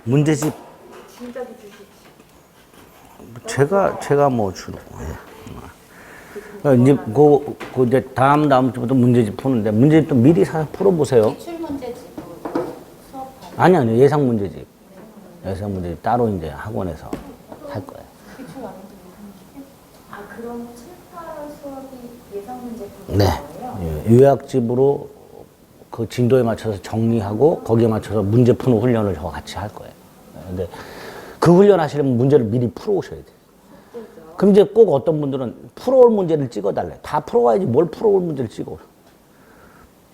문제집 진작에 주시지. 제가 뭐 주는 이제 이제 다음 주부터 문제집 푸는데 문제집 좀 미리 사서 풀어보세요. 기출 문제집으로 수업하는. 아니 예상 문제집. 예상 문제집 따로 이제 학원에서 할 거예요. 기출 안 해도 아 그럼 7, 8월 수업이 예상 문제집인 네. 거예요? 예, 요약집으로 그 진도에 맞춰서 정리하고 거기에 맞춰서 문제 푸는 훈련을 저와 같이 할 거예요. 근데 그 훈련 하시려면 문제를 미리 풀어오셔야 돼요. 그럼 이제 꼭 어떤 분들은 풀어올 문제를 찍어달래. 다 풀어와야지 뭘 풀어올 문제를 찍어.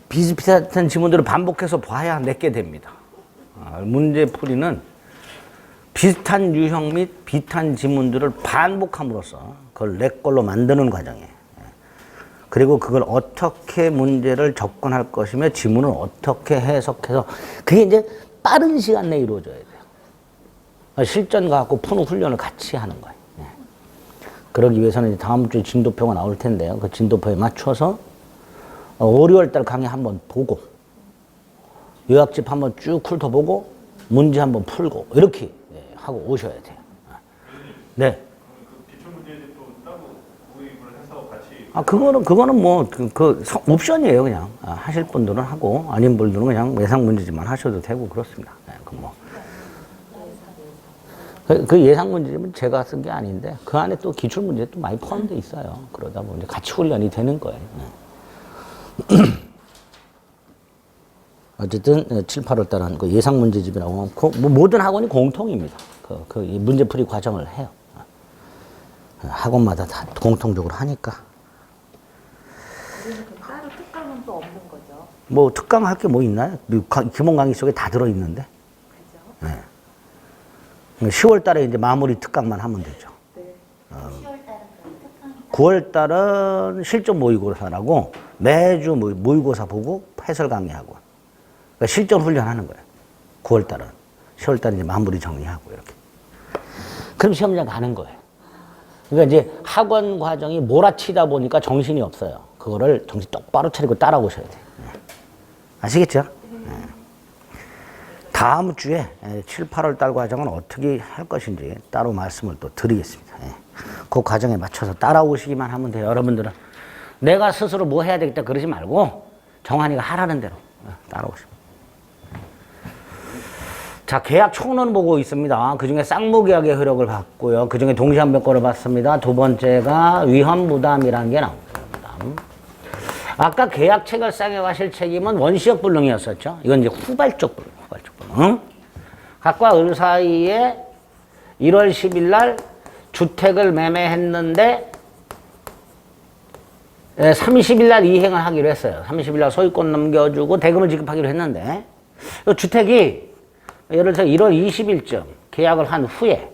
비슷비슷한 지문들을 반복해서 봐야 내게 됩니다. 문제풀이는 비슷한 유형 및 비슷한 지문들을 반복함으로써 그걸 내 걸로 만드는 과정이에요. 그리고 그걸 어떻게 문제를 접근할 것이며 지문을 어떻게 해석해서 그게 이제 빠른 시간 내에 이루어져야 돼요. 실전과 갖고 푸는 훈련을 같이 하는 거예요. 그러기 위해서는 이제 다음 주에 진도표가 나올 텐데요. 그 진도표에 맞춰서 5, 6월 달 강의 한번 보고 요약집 한번 쭉 훑어보고 문제 한번 풀고 이렇게 하고 오셔야 돼요. 네. 기출 문제집도 따로 구입을 해서 같이. 그거는 뭐 옵션이에요. 그냥 하실 분들은 하고 아닌 분들은 그냥 예상 문제집만 하셔도 되고 그렇습니다. 그 예상 문제집은 제가 쓴 게 아닌데 그 안에 또 기출 문제 또 많이 포함되어 있어요. 그러다 보면 같이 훈련이 되는 거예요. 어쨌든 7, 8월 달은 그 예상 문제집이라고 하고 뭐 모든 학원이 공통입니다. 그 문제풀이 과정을 해요. 학원마다 다 공통적으로 하니까. 우리는 그럼 따로 특강은 또 없는 거죠? 뭐 특강 할 게 뭐 있나요? 기본 강의 속에 다 들어있는데. 그죠? 네. 10월 달에 이제 마무리 특강만 하면 되죠. 네. 10월 달은 그럼 특강. 9월 달은 실전 모의고사라고 매주 모의고사 보고 해설 강의하고. 그러니까 실전 훈련하는 거예요. 9월 달은. 10월 달은 이제 마무리 정리하고 이렇게. 그럼 시험장 가는 거예요. 그러니까 이제 학원 과정이 몰아치다 보니까 정신이 없어요. 그거를 정신 똑바로 차리고 따라오셔야 돼요. 아시겠죠? 다음 주에 7, 8월 달 과정은 어떻게 할 것인지 따로 말씀을 또 드리겠습니다. 그 과정에 맞춰서 따라오시기만 하면 돼요. 여러분들은 내가 스스로 뭐 해야 되겠다 그러지 말고 정한이가 하라는 대로 따라오시면. 자, 계약 총론 보고 있습니다. 그 중에 쌍무계약의 효력을 봤고요. 그 중에 동시한변권을 봤습니다. 두 번째가 위헌부담이라는 게 나옵니다. 부담. 아까 계약 체결상에 가실 책임은 원시적 불능이었었죠. 이건 이제 후발적 불능. 응? 각과 을 사이에 1월 10일 날 주택을 매매했는데 30일 날 이행을 하기로 했어요. 30일 날 소유권 넘겨주고 대금을 지급하기로 했는데 주택이 예를 들어 1월 20일쯤 계약을 한 후에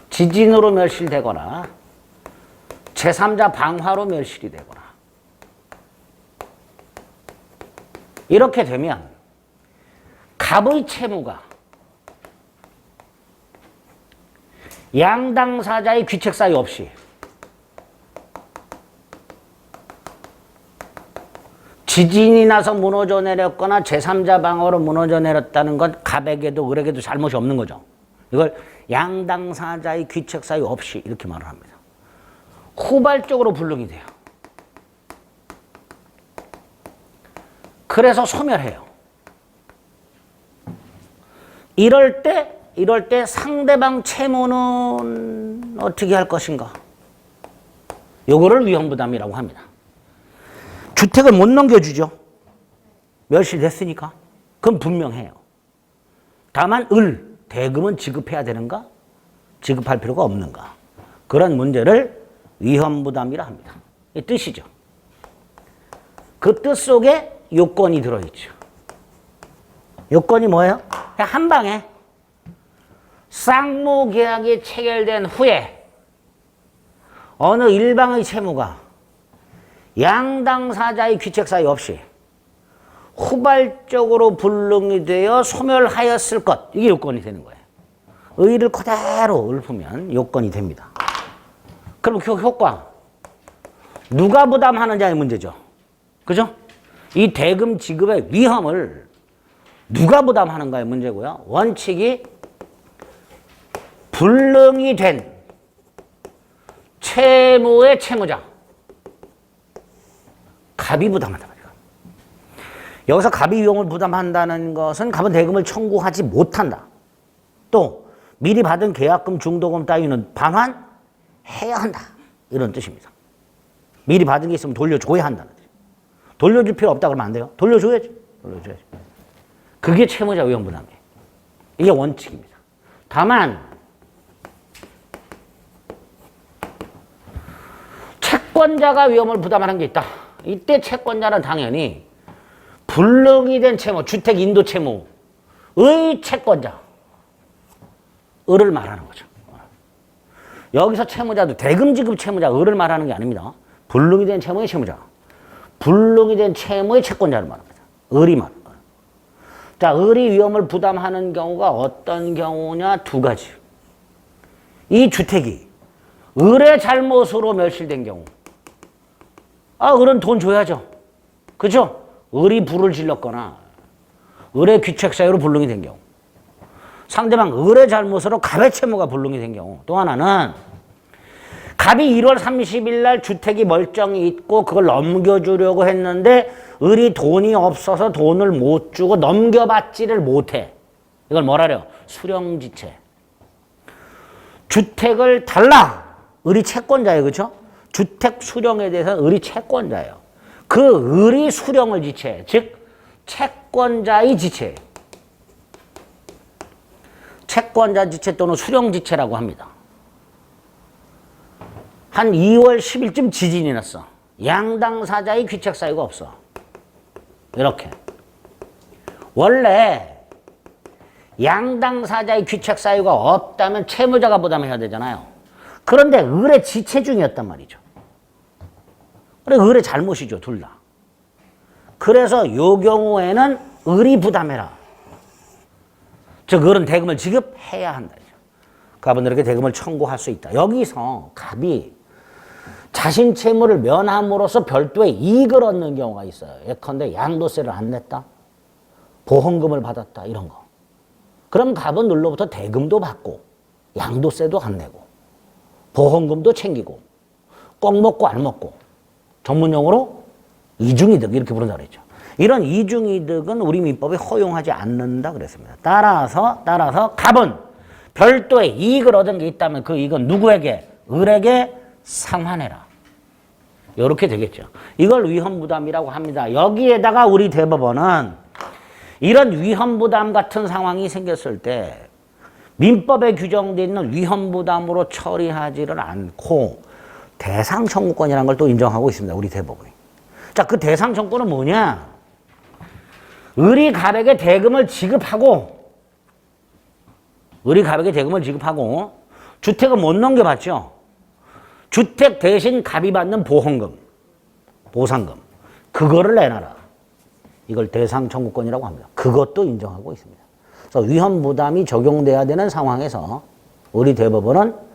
지진으로 멸실되거나 제3자 방화로 멸실이 되거나 이렇게 되면 갑의 채무가 양당사자의 귀책 사유 없이 지진이 나서 무너져 내렸거나 제3자 방어로 무너져 내렸다는 건 갑에게도 을에게도 잘못이 없는 거죠. 이걸 양당사자의 귀책 사유 없이 이렇게 말을 합니다. 후발적으로 불능이 돼요. 그래서 소멸해요. 이럴 때 상대방 채무는 어떻게 할 것인가? 요거를 위헌부담이라고 합니다. 주택을 못 넘겨주죠. 멸실됐으니까. 그건 분명해요. 다만 대금은 지급해야 되는가? 지급할 필요가 없는가? 그런 문제를 위헌부담이라 합니다. 이 뜻이죠. 그 뜻 속에 요건이 들어있죠. 요건이 뭐예요? 그냥 한 방에 쌍무계약이 체결된 후에 어느 일방의 채무가 양당사자의 귀책 사유 없이 후발적으로 불능이 되어 소멸하였을 것. 이게 요건이 되는 거예요. 의를 그대로 읊으면 요건이 됩니다. 그럼 그 효과 누가 부담하느냐의 문제죠. 그죠? 이 대금 지급의 위험을 누가 부담하는가의 문제고요. 원칙이 불능이 된 채무의 채무자. 갑이 부담한다 말이야. 여기서 갑이 위험을 부담한다는 것은 갑은 대금을 청구하지 못한다. 또 미리 받은 계약금, 중도금 따위는 반환해야 한다. 이런 뜻입니다. 미리 받은 게 있으면 돌려줘야 한다는 뜻. 돌려줄 필요 없다 그러면 안 돼요. 돌려줘야지. 돌려줘야지. 그게 채무자 위험 부담이에요. 이게 원칙입니다. 다만 채권자가 위험을 부담하는 게 있다. 이때 채권자는 당연히 불능이 된 채무, 주택 인도 채무의 채권자, 을을 말하는 거죠. 여기서 채무자도 대금 지급 채무자, 을을 말하는 게 아닙니다. 불능이 된 채무의 채무자, 불능이 된 채무의 채권자를 말합니다. 을이 말합니다. 자, 을이 위험을 부담하는 경우가 어떤 경우냐? 두 가지. 이 주택이 을의 잘못으로 멸실된 경우. 을은 돈 줘야죠. 그죠? 을이 불을 질렀거나 을의 귀책 사유로 불능이 된 경우. 상대방 을의 잘못으로 갑의 채무가 불능이 된 경우. 또 하나는 갑이 1월 30일 날 주택이 멀쩡히 있고 그걸 넘겨주려고 했는데 을이 돈이 없어서 돈을 못 주고 넘겨받지를 못해. 이걸 뭐라래요? 수령지체. 주택을 달라. 을이 채권자예요. 그렇죠? 주택 수령에 대해서 을이 채권자예요. 그 을이 수령을 지체, 즉 채권자의 지체. 채권자 지체 또는 수령 지체라고 합니다. 한 2월 10일쯤 지진이 났어. 양당사자의 귀책 사유가 없어. 이렇게. 원래 양당사자의 귀책 사유가 없다면 채무자가 부담해야 되잖아요. 그런데 을의 지체 중이었단 말이죠. 그래, 을의 잘못이죠, 둘 다. 그래서 이 경우에는 을이 부담해라. 즉, 을은 대금을 지급해야 한다. 갑은 을에게 대금을 청구할 수 있다. 여기서 갑이 자신 채무를 면함으로써 별도의 이익을 얻는 경우가 있어요. 예컨대 양도세를 안 냈다, 보험금을 받았다, 이런 거. 그럼 갑은 을로부터 대금도 받고 양도세도 안 내고 보험금도 챙기고 꼭 먹고 안 먹고, 전문용어로 이중이득 이렇게 부른다고 그랬죠. 이런 이중이득은 우리 민법이 허용하지 않는다 그랬습니다. 따라서 갑은 별도의 이익을 얻은 게 있다면 그 이익은 누구에게? 을에게 상환해라. 이렇게 되겠죠. 이걸 위험부담이라고 합니다. 여기에다가 우리 대법원은 이런 위험부담 같은 상황이 생겼을 때 민법에 규정되어 있는 위험부담으로 처리하지를 않고 대상 청구권이라는 걸 또 인정하고 있습니다. 우리 대법원이. 자, 그 대상 청구는 뭐냐? 을이 갑에게 대금을 지급하고 주택은 못 넘겨받죠. 주택 대신 갑이 받는 보험금, 보상금, 그거를 내놔라. 이걸 대상 청구권이라고 합니다. 그것도 인정하고 있습니다. 그래서 위험부담이 적용돼야 되는 상황에서 우리 대법원은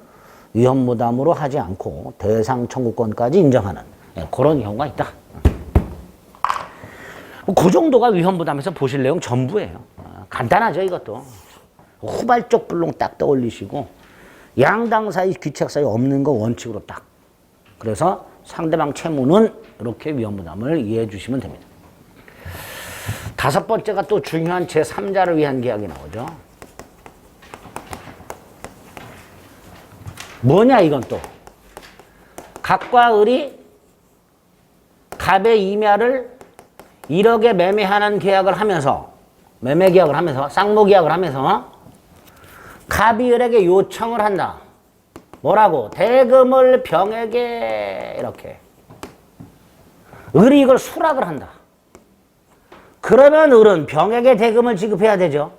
위험부담으로 하지 않고 대상 청구권까지 인정하는 그런 경우가 있다. 그 정도가 위험부담에서 보실 내용 전부예요. 간단하죠, 이것도. 후발적 불능 딱 떠올리시고 양당사의 귀책 사유 없는 거 원칙으로 딱. 그래서 상대방 채무는 이렇게 위험부담을 이해해 주시면 됩니다. 다섯 번째가 또 중요한 제3자를 위한 계약이 나오죠. 뭐냐 이건 또. 갑과 을이 갑의 임야를 1억에 매매하는 계약을 하면서, 매매 계약을 하면서, 쌍무 계약을 하면서 갑이 을에게 요청을 한다. 뭐라고? 대금을 병에게 이렇게. 을이 이걸 수락을 한다. 그러면 을은 병에게 대금을 지급해야 되죠.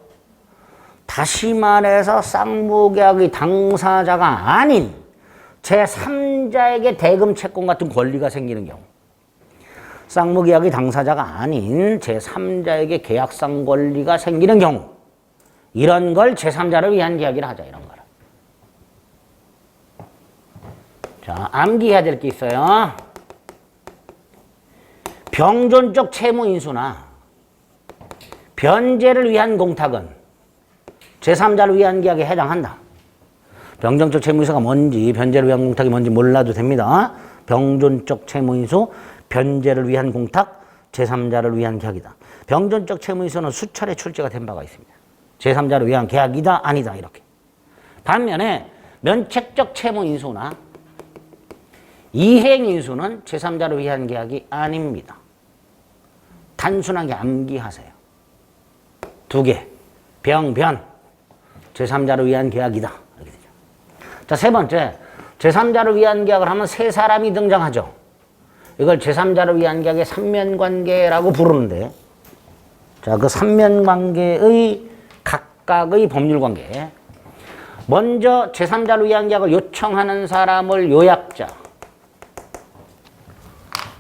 다시 말해서 쌍무계약의 당사자가 아닌 제3자에게 대금 채권 같은 권리가 생기는 경우, 쌍무계약의 당사자가 아닌 제3자에게 계약상 권리가 생기는 경우, 이런 걸 제3자를 위한 계약이라 하자, 이런 거를. 자, 암기해야 될 게 있어요. 병존적 채무 인수나 변제를 위한 공탁은 제3자를 위한 계약에 해당한다. 병존적 채무인수가 뭔지, 변제를 위한 공탁이 뭔지 몰라도 됩니다. 병존적 채무인수, 변제를 위한 공탁, 제3자를 위한 계약이다. 병존적 채무인수는 수차례 출제가 된 바가 있습니다. 제3자를 위한 계약이다, 아니다, 이렇게. 반면에 면책적 채무인수나 이행인수는 제3자를 위한 계약이 아닙니다. 단순하게 암기하세요. 두 개, 병, 변, 제3자를 위한 계약이다. 이렇게 되죠. 자, 세 번째, 제3자를 위한 계약을 하면 세 사람이 등장하죠. 이걸 제3자를 위한 계약의 삼면관계라고 부르는데, 자, 그 삼면관계의 각각의 법률관계. 먼저 제3자를 위한 계약을 요청하는 사람을 요약자,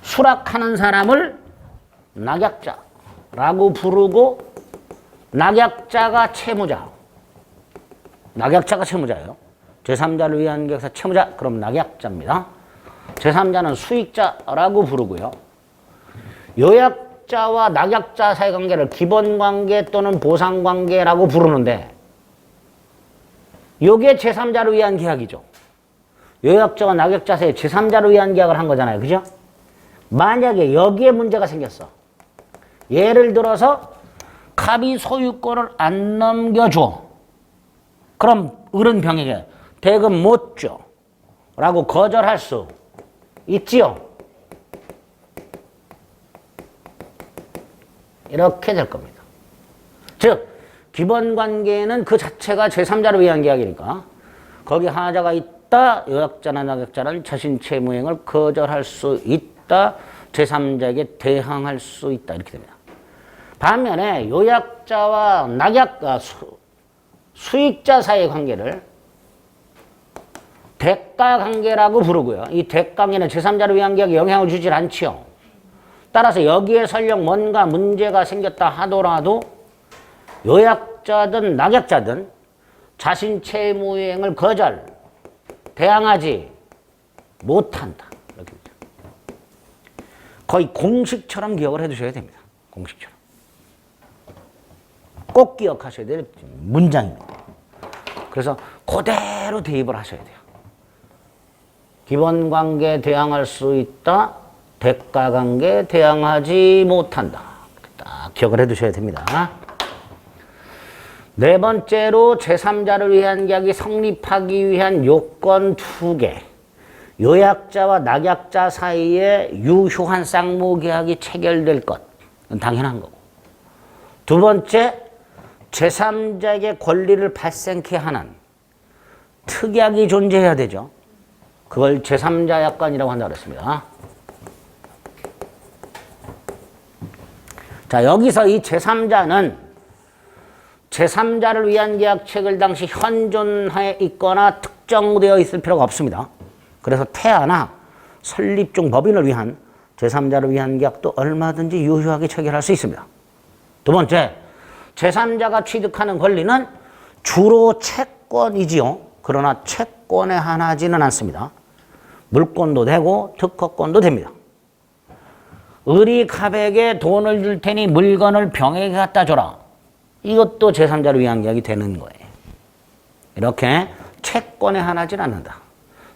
수락하는 사람을 낙약자라고 부르고, 낙약자가 채무자. 낙약자가 채무자예요. 제3자를 위한 계약에서 채무자, 그럼 낙약자입니다. 제3자는 수익자라고 부르고요. 요약자와 낙약자 사이 관계를 기본관계 또는 보상관계라고 부르는데, 요게 제3자를 위한 계약이죠. 요약자와 낙약자 사이에 제3자를 위한 계약을 한 거잖아요. 그죠? 만약에 여기에 문제가 생겼어. 예를 들어서 갑이 소유권을 안 넘겨줘. 그럼 을은 병에게 대금 못 줘. 라고 거절할 수 있지요. 이렇게 될 겁니다. 즉 기본관계는 그 자체가 제3자를 위한 계약이니까 거기 하자가 있다. 요약자나 낙약자는 자신 채무행을 거절할 수 있다. 제3자에게 대항할 수 있다. 이렇게 됩니다. 반면에 요약자와 낙약자, 수익자 사이의 관계를 대가관계라고 부르고요. 이 대가관계는 제3자를 위한 계약에 영향을 주질 않지요. 따라서 여기에 설령 뭔가 문제가 생겼다 하더라도 요약자든 낙약자든 자신 채무행을 거절, 대항하지 못한다. 이렇게 거의 공식처럼 기억을 해두셔야 됩니다. 공식처럼. 꼭 기억하셔야 될 문장입니다. 그래서 그대로 대입을 하셔야 돼요. 기본관계 대항할 수 있다. 대가관계 대항하지 못한다. 딱 기억을 해두셔야 됩니다. 네 번째로 제3자를 위한 계약이 성립하기 위한 요건 2개. 요약자와 낙약자 사이에 유효한 쌍무계약이 체결될 것. 당연한 거고. 두 번째, 제3자에게 권리를 발생케 하는 특약이 존재해야 되죠. 그걸 제3자 약관이라고 한다고 그랬습니다. 자, 여기서 이 제3자는 제3자를 위한 계약 체결 당시 현존해 있거나 특정되어 있을 필요가 없습니다. 그래서 태아나 설립 중 법인을 위한 제3자를 위한 계약도 얼마든지 유효하게 체결할 수 있습니다. 두 번째, 제3자가 취득하는 권리는 주로 채권이지요. 그러나 채권에 한하지는 않습니다. 물권도 되고 특허권도 됩니다. 을이 갑에게 돈을 줄 테니 물건을 병에게 갖다 줘라. 이것도 제3자를 위한 계약이 되는 거예요. 이렇게 채권에 한하진 않는다.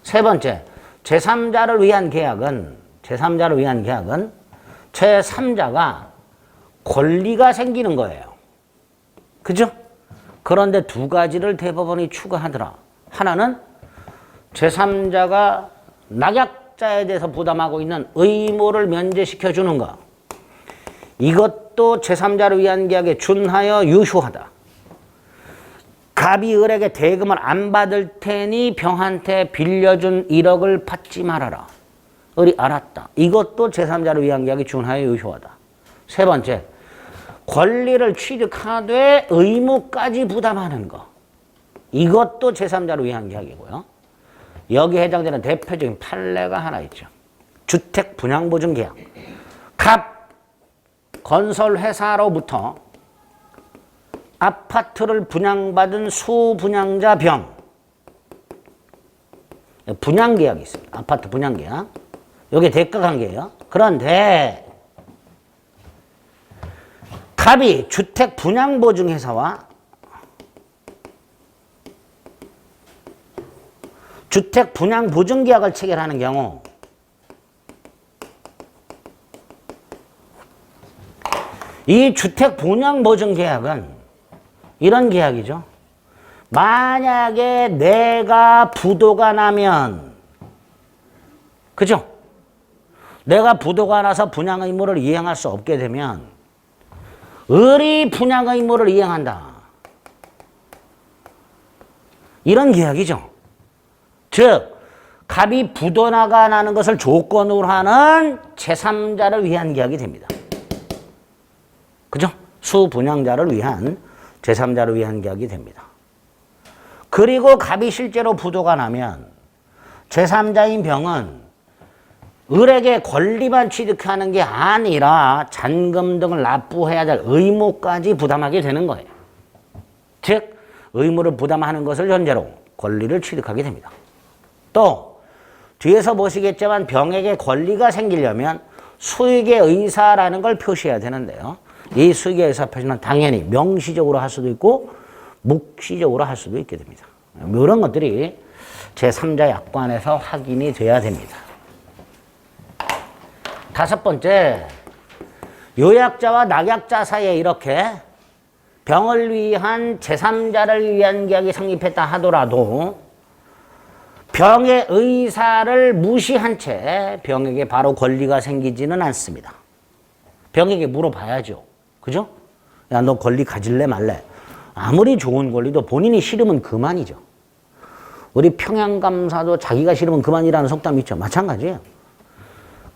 세 번째, 제3자를 위한 계약은 제3자가 권리가 생기는 거예요. 그죠? 그런데 두 가지를 대법원이 추가하더라. 하나는 제3자가 낙약자에 대해서 부담하고 있는 의무를 면제시켜 주는 것. 이것도 제3자를 위한 계약에 준하여 유효하다. 갑이 을에게 대금을 안 받을 테니 병한테 빌려준 1억을 받지 말아라. 을이 알았다. 이것도 제3자를 위한 계약에 준하여 유효하다. 세 번째, 권리를 취득하되 의무까지 부담하는 것. 이것도 제3자를 위한 계약이고요. 여기에 해당되는 대표적인 판례가 하나 있죠. 주택 분양보증 계약. 갑 건설회사로부터 아파트를 분양받은 수분양자 병. 분양계약이 있습니다. 아파트 분양계약. 이게 대가관계예요. 그런데 갑이 주택 분양보증회사와 주택 분양보증계약을 체결하는 경우 이 주택 분양보증계약은 이런 계약이죠. 만약에 내가 부도가 나면, 그죠? 내가 부도가 나서 분양 의무를 이행할 수 없게 되면 을이 분양 의무를 이행한다. 이런 계약이죠. 즉 갑이 부도나가 나는 것을 조건으로 하는 제3자를 위한 계약이 됩니다. 그죠? 수분양자를 위한 제3자를 위한 계약이 됩니다. 그리고 갑이 실제로 부도가 나면 제3자인 병은 을에게 권리만 취득하는 게 아니라 잔금 등을 납부해야 될 의무까지 부담하게 되는 거예요. 즉 의무를 부담하는 것을 전제로 권리를 취득하게 됩니다. 또 뒤에서 보시겠지만 병에게 권리가 생기려면 수익의 의사라는 걸 표시해야 되는데요. 이 수익의 의사 표시는 당연히 명시적으로 할 수도 있고 묵시적으로 할 수도 있게 됩니다. 이런 것들이 제3자 약관에서 확인이 돼야 됩니다. 다섯 번째, 요약자와 낙약자 사이에 이렇게 병을 위한 제3자를 위한 계약이 성립했다 하더라도 병의 의사를 무시한 채 병에게 바로 권리가 생기지는 않습니다. 병에게 물어봐야죠. 그죠? 야, 너 권리 가질래 말래? 아무리 좋은 권리도 본인이 싫으면 그만이죠. 우리 평양감사도 자기가 싫으면 그만이라는 속담이 있죠. 마찬가지예요.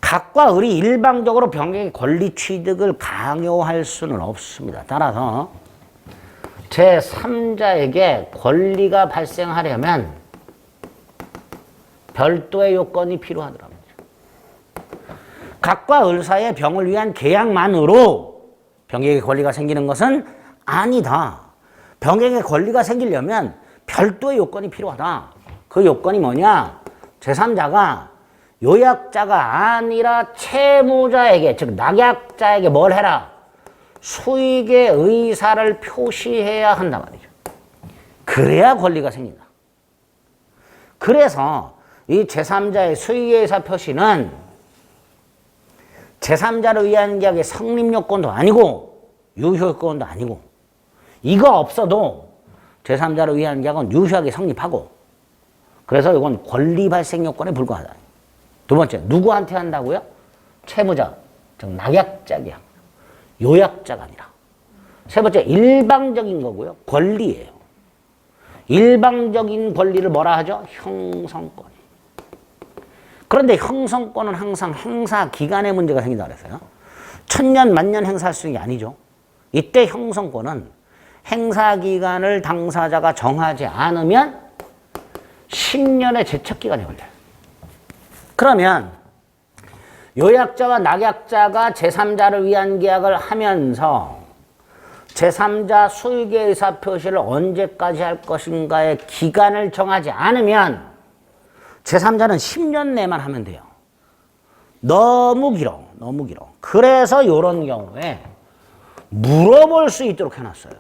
갑과 을이 일방적으로 병에게 권리 취득을 강요할 수는 없습니다. 따라서 제3자에게 권리가 발생하려면 별도의 요건이 필요하더랍니다. 갑과 을 사이의 병을 위한 계약만으로 병에게 권리가 생기는 것은 아니다. 병에게 권리가 생기려면 별도의 요건이 필요하다. 그 요건이 뭐냐? 제3자가 요약자가 아니라 채무자에게, 즉 낙약자에게 뭘 해라? 수익의 의사를 표시해야 한단 말이죠. 그래야 권리가 생긴다. 그래서 이 제3자의 수익의 의사 표시는 제3자를 위한 계약의 성립 요건도 아니고 유효 요건도 아니고, 이거 없어도 제3자를 위한 계약은 유효하게 성립하고, 그래서 이건 권리 발생 요건에 불과하다. 두 번째, 누구한테 한다고요? 채무자, 즉 낙약자 계약. 요약자가 아니라. 세 번째, 일방적인 거고요. 권리예요. 일방적인 권리를 뭐라 하죠? 형성권. 그런데 형성권은 항상 행사 기간의 문제가 생긴다 그랬어요. 천년, 만년 행사할 수 있는 게 아니죠. 이때 형성권은 행사 기간을 당사자가 정하지 않으면 10년의 제척 기간이 걸려요. 그러면 요약자와 낙약자가 제3자를 위한 계약을 하면서 제3자 수익의 의사 표시를 언제까지 할 것인가의 기간을 정하지 않으면 제3자는 10년 내만 하면 돼요. 너무 길어. 너무 길어. 그래서 이런 경우에 물어볼 수 있도록 해놨어요.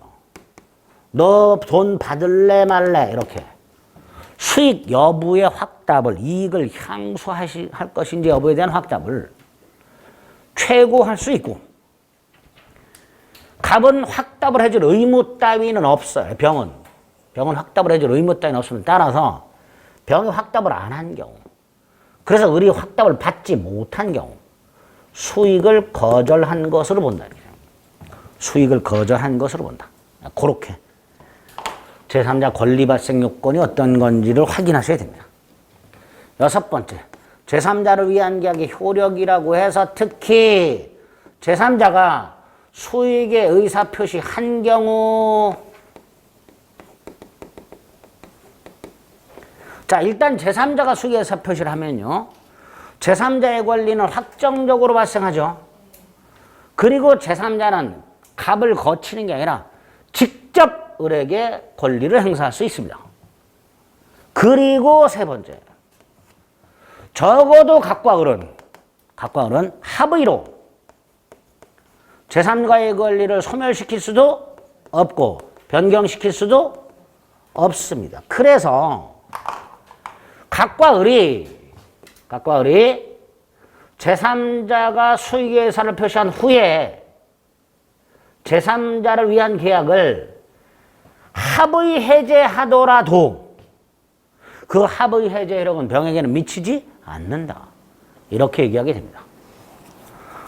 너 돈 받을래 말래? 이렇게. 수익 여부의 확답을, 이익을 향수할 것인지 여부에 대한 확답을 최고할 수 있고, 갑은 확답을 해줄 의무 따위는 없어요. 병은 확답을 해줄 의무 따위는 없습니다. 따라서 병이 확답을 안 한 경우, 그래서 을이 확답을 받지 못한 경우 수익을 거절한 것으로 본다. 수익을 거절한 것으로 본다. 그렇게 제3자 권리 발생 요건이 어떤 건지를 확인하셔야 됩니다. 여섯 번째, 제3자를 위한 계약의 효력이라고 해서 특히 제3자가 수익의 의사표시 한 경우, 자, 일단 제3자가 수익의 의사표시를 하면요, 제3자의 권리는 확정적으로 발생하죠. 그리고 제3자는 갑을 거치는 게 아니라 직접 을에게 권리를 행사할 수 있습니다. 그리고 세 번째, 적어도 갑과 을은 합의로 제3자의 권리를 소멸시킬 수도 없고 변경시킬 수도 없습니다. 그래서 각과 을이 제3자가 수익의 의사를 표시한 후에 제3자를 위한 계약을 합의 해제하더라도 그 합의 해제 효력은 병에게는 미치지 않는다. 이렇게 얘기하게 됩니다.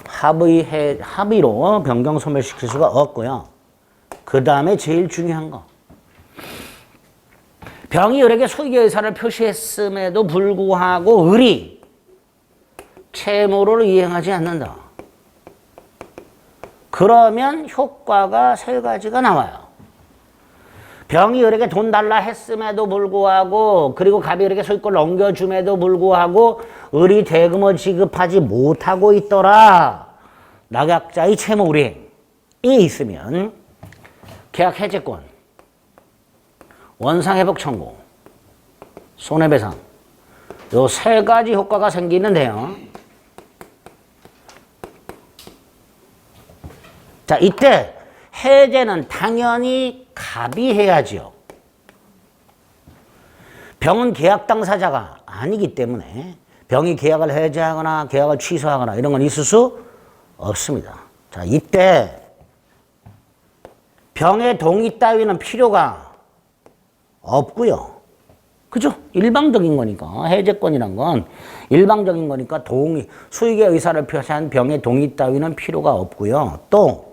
합의로 변경 소멸시킬 수가 없고요. 그 다음에 제일 중요한 거. 병이 을에게 수익의 의사를 표시했음에도 불구하고 을이 채무를 이행하지 않는다. 그러면 효과가 세 가지가 나와요. 병이 을에게 돈 달라 했음에도 불구하고 그리고 갑이 을에게 소유권을 넘겨줌에도 불구하고 을이 대금을 지급하지 못하고 있더라. 낙약자의 채무 불이행이 있으면 계약 해제권, 원상회복 청구, 손해배상 요 세 가지 효과가 생기는데요. 자, 이때 해제는 당연히 갑이 해야지요. 병은 계약 당사자가 아니기 때문에 병이 계약을 해제하거나 계약을 취소하거나 이런 건 있을 수 없습니다. 자, 이때 병의 동의 따위는 필요가 없고요. 그죠? 일방적인 거니까 해제권이란 건 일방적인 거니까 동의, 수익의 의사를 표시한 병의 동의 따위는 필요가 없고요. 또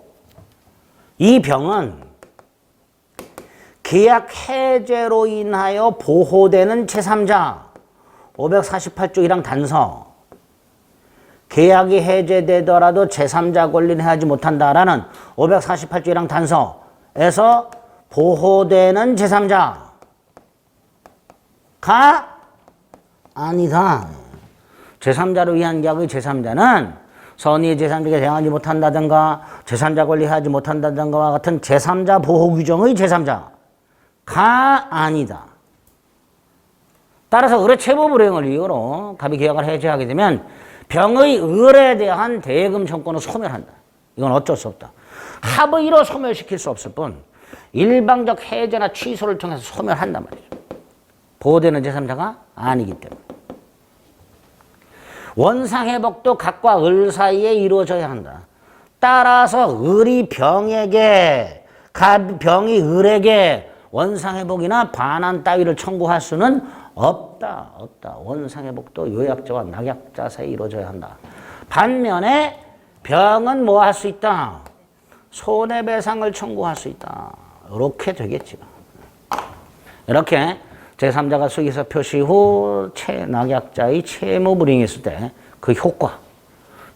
이 병은 계약 해제로 인하여 보호되는 제3자 548조 1항 단서 계약이 해제되더라도 제3자 권리는 해하지 못한다라는 548조 1항 단서에서 보호되는 제3자가 아니다. 제3자를 위한 계약의 제3자는 선의의 제3자에게 대항하지 못한다든가 제3자 권리하지 못한다든가와 같은 제3자 보호 규정의 제3자가 아니다. 따라서 을의 채무 불이행을 이유로 갑이 계약을 해제하게 되면 병의 을에 대한 대금 청구권을 소멸한다. 이건 어쩔 수 없다. 합의로 소멸시킬 수 없을 뿐 일방적 해제나 취소를 통해서 소멸한단 말이죠. 보호되는 제3자가 아니기 때문에. 원상회복도 갑과 을 사이에 이루어져야 한다. 따라서 을이 병에게, 병이 을에게 원상회복이나 반환 따위를 청구할 수는 없다. 원상회복도 요약자와 낙약자 사이에 이루어져야 한다. 반면에 병은 뭐 할 수 있다? 손해배상을 청구할 수 있다. 이렇게 되겠지. 이렇게 제3자가 수익에서 표시 후 낙약자의 채무 불이행했을 때 그 효과,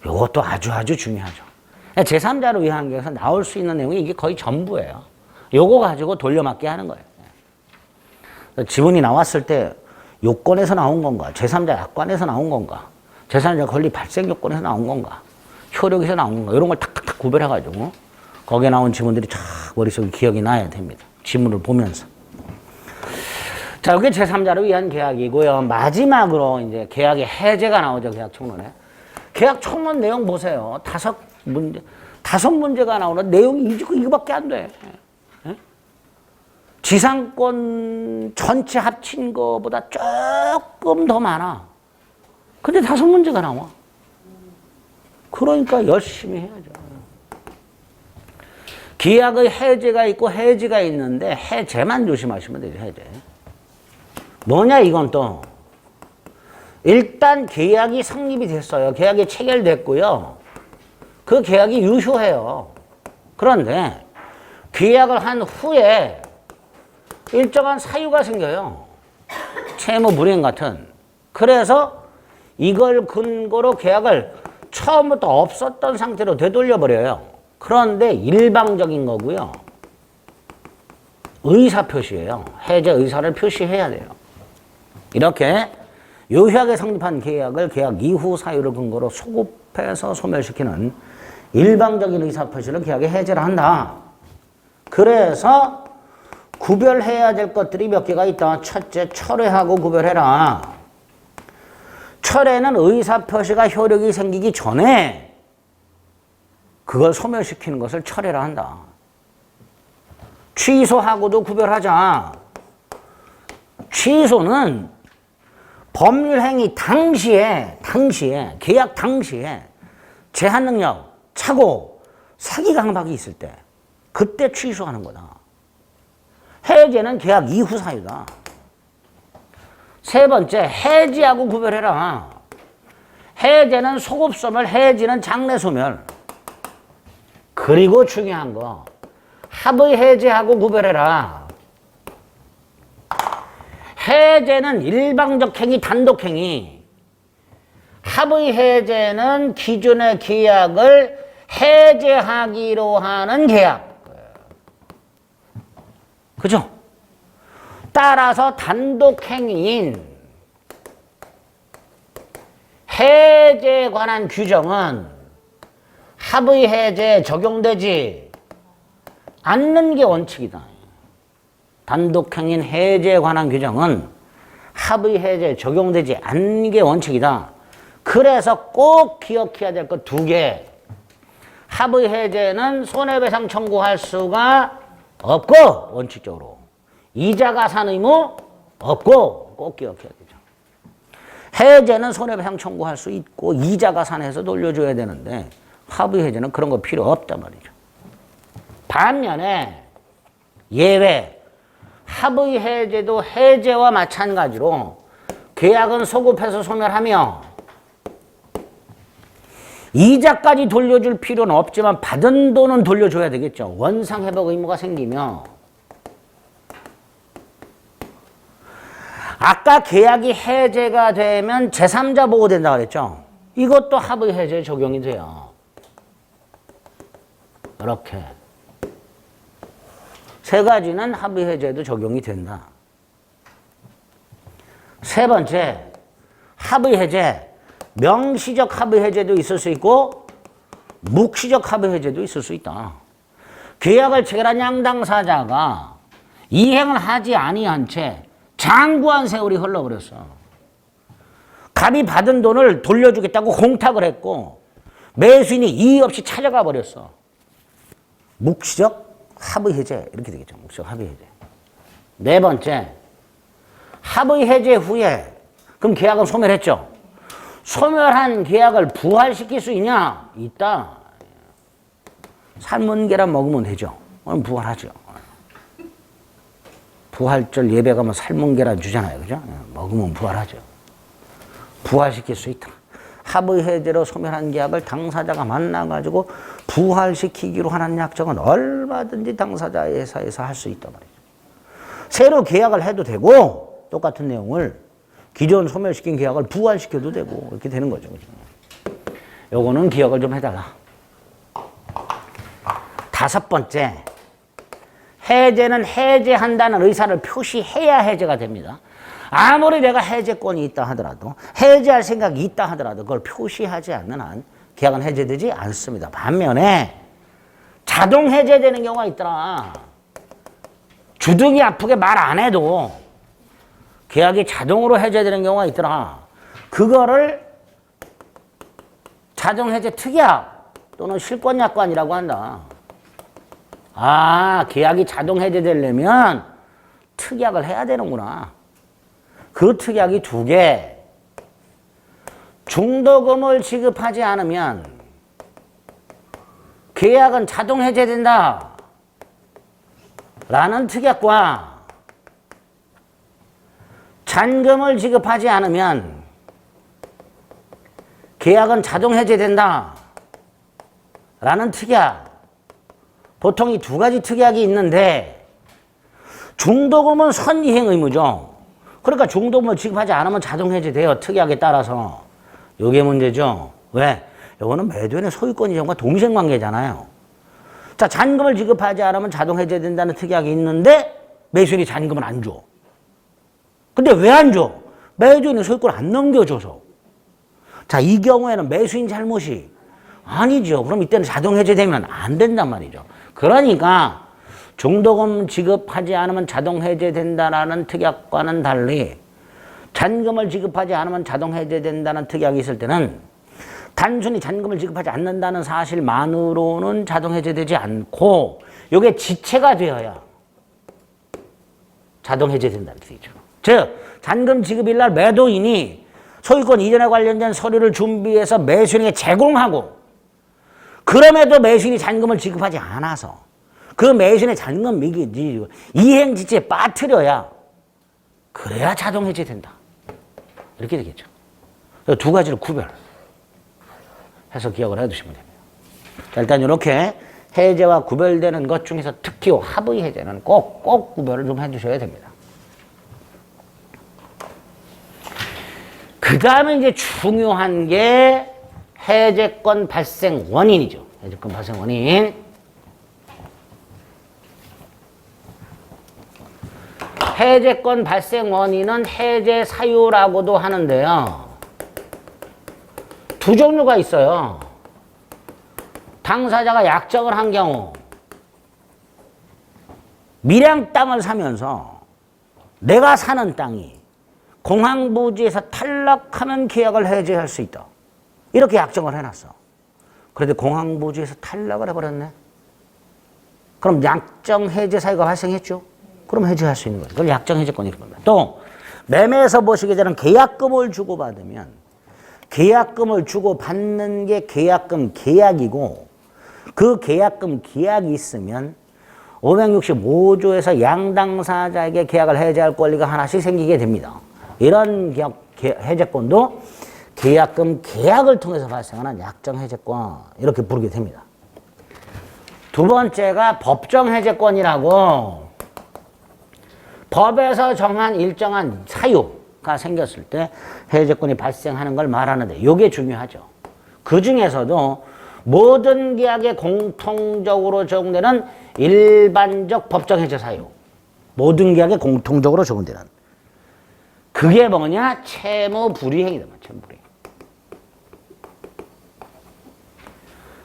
이것도 아주 중요하죠. 제3자를 위한 계약에서 나올 수 있는 내용이 이게 거의 전부예요. 요거 가지고 돌려막기 하는 거예요. 지분이 나왔을 때 요건에서 나온 건가, 제3자 약관에서 나온 건가, 제3자 권리 발생 요건에서 나온 건가, 효력에서 나온 건가, 이런 걸 탁탁탁 구별해가지고 거기에 나온 지분들이 쫙 머릿속에 기억이 나야 됩니다. 지문을 보면서. 자, 이게 제3자를 위한 계약이고요. 마지막으로 이제 계약의 해제가 나오죠. 계약 총론에. 계약 총론 내용 보세요. 5문제가 나오는 내용이 이거밖에 안 돼. 지상권 전체 합친 거보다 조금 더 많아. 근데 5문제가 나와. 그러니까 열심히 해야죠. 계약의 해제가 있고 해지가 있는데 해제만 조심하시면 되죠. 해제. 뭐냐 이건 또 일단 계약이 성립이 됐어요. 계약이 체결됐고요. 그 계약이 유효해요. 그런데 계약을 한 후에 일정한 사유가 생겨요. 채무 불이행 같은. 그래서 이걸 근거로 계약을 처음부터 없었던 상태로 되돌려버려요. 그런데 일방적인 거고요. 의사표시예요. 해제 의사를 표시해야 돼요. 이렇게 유효하게 성립한 계약을 계약 이후 사유를 근거로 소급해서 소멸시키는 일방적인 의사표시를 계약의 해제를 한다. 그래서 구별해야 될 것들이 몇 개가 있다. 첫째, 철회하고 구별해라. 철회는 의사표시가 효력이 생기기 전에 그걸 소멸시키는 것을 철회라 한다. 취소하고도 구별하자. 취소는 법률행위 당시에 계약 당시에 제한능력, 착오, 사기강박이 있을 때 그때 취소하는 거다. 해제는 계약 이후 사유다. 세 번째, 해지하고 구별해라. 해제는 소급소멸, 해지는 장래소멸. 그리고 중요한 거, 합의 해제하고 구별해라. 해제는 일방적 행위, 단독 행위. 합의 해제는 기존의 계약을 해제하기로 하는 계약. 그죠? 따라서 단독 행위인 해제에 관한 규정은 합의 해제에 적용되지 않는 게 원칙이다. 단독 행위인 해제에 관한 규정은 합의 해제에 적용되지 않는 게 원칙이다. 그래서 꼭 기억해야 될 것 두 개. 합의 해제는 손해배상 청구할 수가 없고 원칙적으로 이자가산 의무 없고 꼭 기억해야 되죠. 해제는 손해배상 청구할 수 있고 이자가산해서 돌려줘야 되는데 합의 해제는 그런 거 필요 없단 말이죠. 반면에 예외 합의 해제도 해제와 마찬가지로 계약은 소급해서 소멸하며 이자까지 돌려줄 필요는 없지만 받은 돈은 돌려줘야 되겠죠. 원상회복 의무가 생기며 아까 계약이 해제가 되면 제3자 보호된다고 그랬죠. 이것도 합의 해제에 적용이 돼요. 이렇게 세 가지는 합의 해제에도 적용이 된다. 세 번째, 합의 해제. 명시적 합의 해제도 있을 수 있고 묵시적 합의 해제도 있을 수 있다. 계약을 체결한 양당사자가 이행을 하지 아니한 채 장구한 세월이 흘러버렸어. 갑이 받은 돈을 돌려주겠다고 공탁을 했고 매수인이 이의 없이 찾아가 버렸어. 묵시적 합의 해제 이렇게 되겠죠. 묵시적 합의 해제. 네 번째, 합의 해제 후에 그럼 계약은 소멸했죠. 소멸한 계약을 부활시킬 수 있냐? 있다. 삶은 계란 먹으면 되죠. 그럼 부활하죠. 부활절 예배 가면 삶은 계란 주잖아요. 그죠? 먹으면 부활하죠. 부활시킬 수 있다. 합의 해제로 소멸한 계약을 당사자가 만나가지고 부활시키기로 하는 약정은 얼마든지 당사자 회사에서 할 수 있단 말이죠. 새로 계약을 해도 되고 똑같은 내용을 기존 소멸시킨 계약을 부활시켜도 되고 이렇게 되는 거죠. 요거는 기억을 좀 해달라. 다섯 번째, 해제는 해제한다는 의사를 표시해야 해제가 됩니다. 아무리 내가 해제권이 있다 하더라도 해제할 생각이 있다 하더라도 그걸 표시하지 않는 한 계약은 해제되지 않습니다. 반면에 자동 해제되는 경우가 있더라. 주둥이 아프게 말 안 해도 계약이 자동으로 해제되는 경우가 있더라. 그거를 자동해제 특약 또는 실권약관이라고 한다. 아, 계약이 자동 해제되려면 특약을 해야 되는구나. 그 특약이 두 개. 중도금을 지급하지 않으면 계약은 자동 해제된다. 라는 특약과 잔금을 지급하지 않으면 계약은 자동 해제된다. 라는 특약. 보통 이 두 가지 특약이 있는데 중도금은 선이행 의무죠. 그러니까 중도금을 지급하지 않으면 자동 해제돼요. 특약에 따라서. 이게 문제죠. 왜? 이거는 매도인의 소유권 이전과 동생관계잖아요. 자, 잔금을 지급하지 않으면 자동 해제된다는 특약이 있는데 매수인이 잔금을 안 줘. 근데 왜 안 줘? 매도인의 소유권을 안 넘겨줘서. 자, 이 경우에는 매수인 잘못이 아니죠. 그럼 이때는 자동 해제되면 안 된단 말이죠. 그러니까 중도금 지급하지 않으면 자동 해제된다라는 특약과는 달리 잔금을 지급하지 않으면 자동 해제된다는 특약이 있을 때는 단순히 잔금을 지급하지 않는다는 사실만으로는 자동해제되지 않고 이게 지체가 되어야 자동해제된다는 뜻이죠. 즉 잔금 지급일 날 매도인이 소유권 이전에 관련된 서류를 준비해서 매수인에게 제공하고 그럼에도 매수인이 잔금을 지급하지 않아서 그 매수인의 잔금 이행지체에 빠뜨려야 그래야 자동해제된다. 이렇게 되겠죠. 두 가지를 구별해서 기억을 해두시면 됩니다. 자, 일단 이렇게 해제와 구별되는 것 중에서 특히 합의 해제는 꼭 구별을 좀 해주셔야 됩니다. 그 다음에 이제 중요한 게 해제권 발생 원인이죠. 해제권 발생 원인. 해제권 발생 원인은 해제 사유라고도 하는데요. 두 종류가 있어요. 당사자가 약정을 한 경우 밀양 땅을 사면서 내가 사는 땅이 공항부지에서 탈락하면 계약을 해제할 수 있다. 이렇게 약정을 해놨어. 그런데 공항부지에서 탈락을 해버렸네. 그럼 약정 해제 사유가 발생했죠. 그럼 해제할 수 있는 거죠. 그걸 약정 해제권이 이런 겁니다. 또 매매에서 보시게 되는 계약금을 주고받으면 계약금을 주고받는 게 계약금 계약이고 그 계약금 계약이 있으면 565조에서 양당사자에게 계약을 해제할 권리가 하나씩 생기게 됩니다. 이런 해제권도 계약금 계약을 통해서 발생하는 약정 해제권 이렇게 부르게 됩니다. 두 번째가 법정 해제권이라고 법에서 정한 일정한 사유가 생겼을 때 해제권이 발생하는 걸 말하는데 이게 중요하죠. 그 중에서도 모든 계약에 공통적으로 적용되는 일반적 법정 해제 사유. 모든 계약에 공통적으로 적용되는. 그게 뭐냐? 채무 불이행이다. 채무 불이행.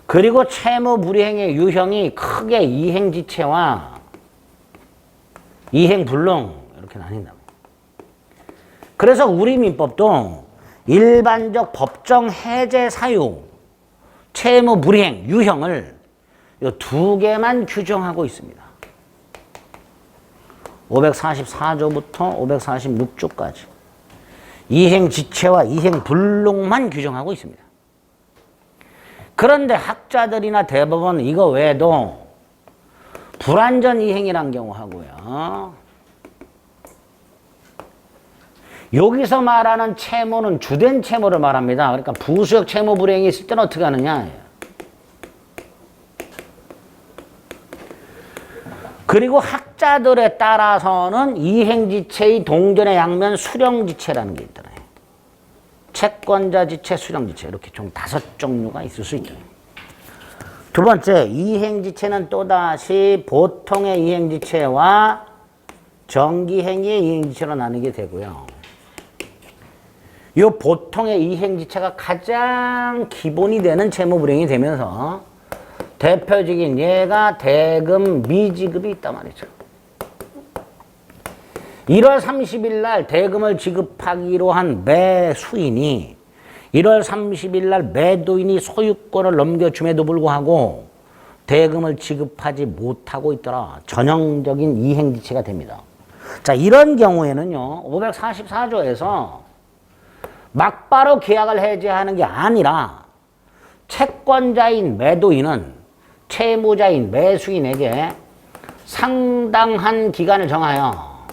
그리고 채무 불이행의 유형이 크게 이행지체와 이행불능 이렇게 나뉜다. 그래서 우리 민법도 일반적 법정 해제 사유, 채무 불이행 유형을 이 두 개만 규정하고 있습니다. 544조부터 546조까지 이행지체와 이행불능만 규정하고 있습니다. 그런데 학자들이나 대법원 이거 외에도 불완전 이행이란 경우 하고요. 여기서 말하는 채무는 주된 채무를 말합니다. 그러니까 부수역 채무 불이행이 있을 때는 어떻게 하느냐. 그리고 학자들에 따라서는 이행지체의 동전의 양면 수령지체라는 게 있더라고요. 채권자지체, 수령지체 이렇게 총 5종류가 있을 수 있다. 두 번째, 이행지체는 또다시 보통의 이행지체와 정기행위의 이행지체로 나누게 되고요. 이 보통의 이행지체가 가장 기본이 되는 채무불이행이 되면서 대표적인 예가 대금 미지급이 있단 말이죠. 1월 30일 날 대금을 지급하기로 한 매수인이 1월 30일 날 매도인이 소유권을 넘겨줌에도 불구하고 대금을 지급하지 못하고 있더라. 전형적인 이행지체가 됩니다. 자, 이런 경우에는요, 544조에서 막바로 계약을 해제하는 게 아니라 채권자인 매도인은 채무자인 매수인에게 상당한 기간을 정하여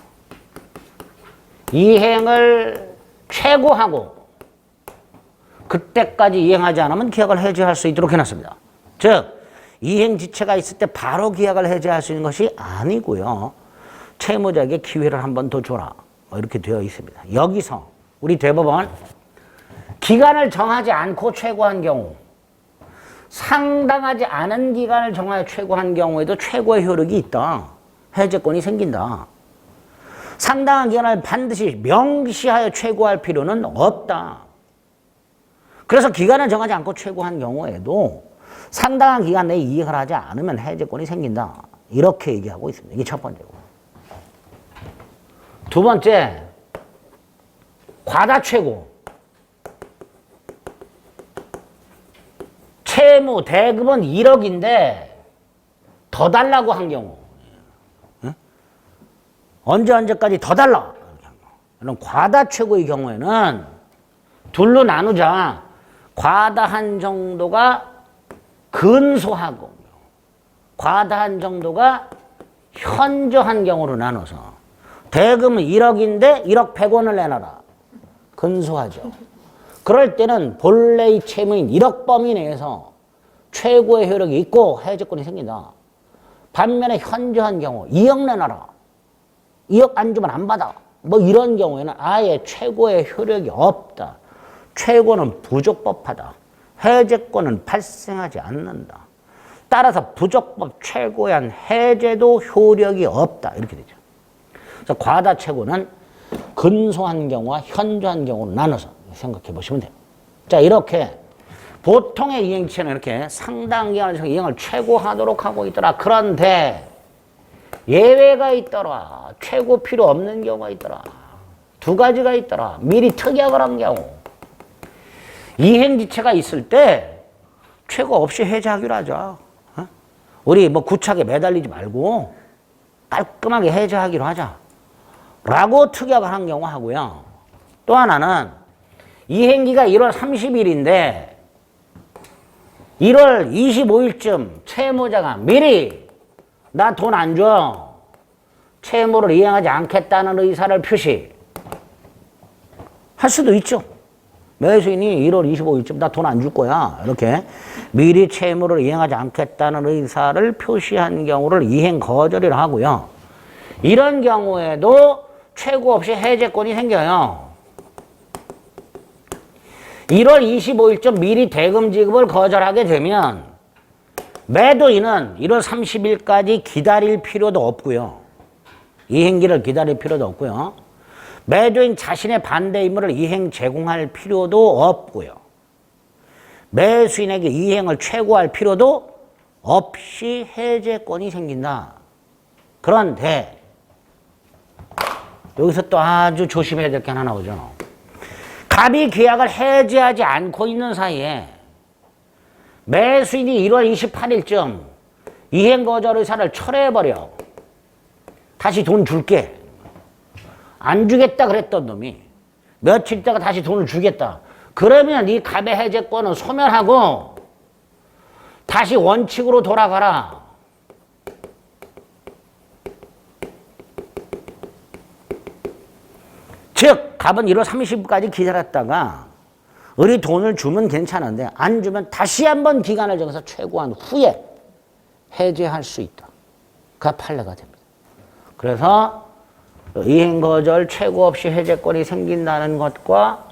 이행을 최고하고 그때까지 이행하지 않으면 계약을 해제할 수 있도록 해놨습니다. 즉 이행지체가 있을 때 바로 계약을 해제할 수 있는 것이 아니고요. 채무자에게 기회를 한 번 더 줘라. 이렇게 되어 있습니다. 여기서 우리 대법원 기간을 정하지 않고 최고한 경우, 상당하지 않은 기간을 정하여 최고한 경우에도 최고의 효력이 있다. 해제권이 생긴다. 상당한 기간을 반드시 명시하여 최고할 필요는 없다. 그래서 기간을 정하지 않고 최고한 경우에도 상당한 기간 내에 이행을 하지 않으면 해제권이 생긴다. 이렇게 얘기하고 있습니다. 이게 첫 번째고. 두 번째, 과다 최고. 채무 대금은 1억인데 더 달라고 한 경우. 언제까지 더 달라. 그럼 과다최고의 경우에는 둘로 나누자. 과다한 정도가 근소하고 과다한 정도가 현저한 경우로 나눠서 대금은 1억인데 1억 100원을 내놔라. 근소하죠. 그럴 때는 본래의 채무인 1억 범위 내에서 최고의 효력이 있고 해제권이 생긴다. 반면에 현저한 경우 2억 내놔라. 2억 안 주면 안 받아. 뭐 이런 경우에는 아예 최고의 효력이 없다. 최고는 부족법하다. 해제권은 발생하지 않는다. 따라서 부족법 최고에 한 해제도 효력이 없다. 이렇게 되죠. 그래서 과다최고는 근소한 경우와 현저한 경우로 나눠서 생각해 보시면 돼요. 자, 이렇게 보통의 이행치는 이렇게 상당 기간에서 이행을 최고하도록 하고 있더라. 그런데 예외가 있더라. 최고 필요 없는 경우가 있더라. 두 가지가 있더라. 미리 특약을 한 경우. 이행지체가 있을 때 최고 없이 해제하기로 하자. 어? 우리 뭐 구차하게 매달리지 말고 깔끔하게 해제하기로 하자. 라고 특약을 한 경우 하고요. 또 하나는 이행기가 1월 30일인데 1월 25일쯤 채무자가 미리 나 돈 안 줘. 채무를 이행하지 않겠다는 의사를 표시할 수도 있죠. 매수인이 1월 25일쯤 나 돈 안 줄 거야. 이렇게 미리 채무를 이행하지 않겠다는 의사를 표시한 경우를 이행 거절이라 하고요. 이런 경우에도 최고 없이 해제권이 생겨요. 1월 25일쯤 미리 대금 지급을 거절하게 되면 매도인은 1월 30일까지 기다릴 필요도 없고요. 이행기를 기다릴 필요도 없고요. 매도인 자신의 반대 의무를 이행 제공할 필요도 없고요. 매수인에게 이행을 최고할 필요도 없이 해제권이 생긴다. 그런데 여기서 또 아주 조심해야 될 게 하나 나오죠. 갑이 계약을 해제하지 않고 있는 사이에 매수인이 1월 28일쯤 이행 거절 의사를 철회해버려. 다시 돈 줄게. 안 주겠다 그랬던 놈이 며칠 있다가 다시 돈을 주겠다. 그러면 이 갑의 해제권은 소멸하고 다시 원칙으로 돌아가라. 즉 갑은 1월 30일까지 기다렸다가 우리 돈을 주면 괜찮은데 안 주면 다시 한번 기간을 정해서 최고한 후에 해제할 수 있다. 그가 판례가 됩니다. 그래서 이행거절 최고 없이 해제권이 생긴다는 것과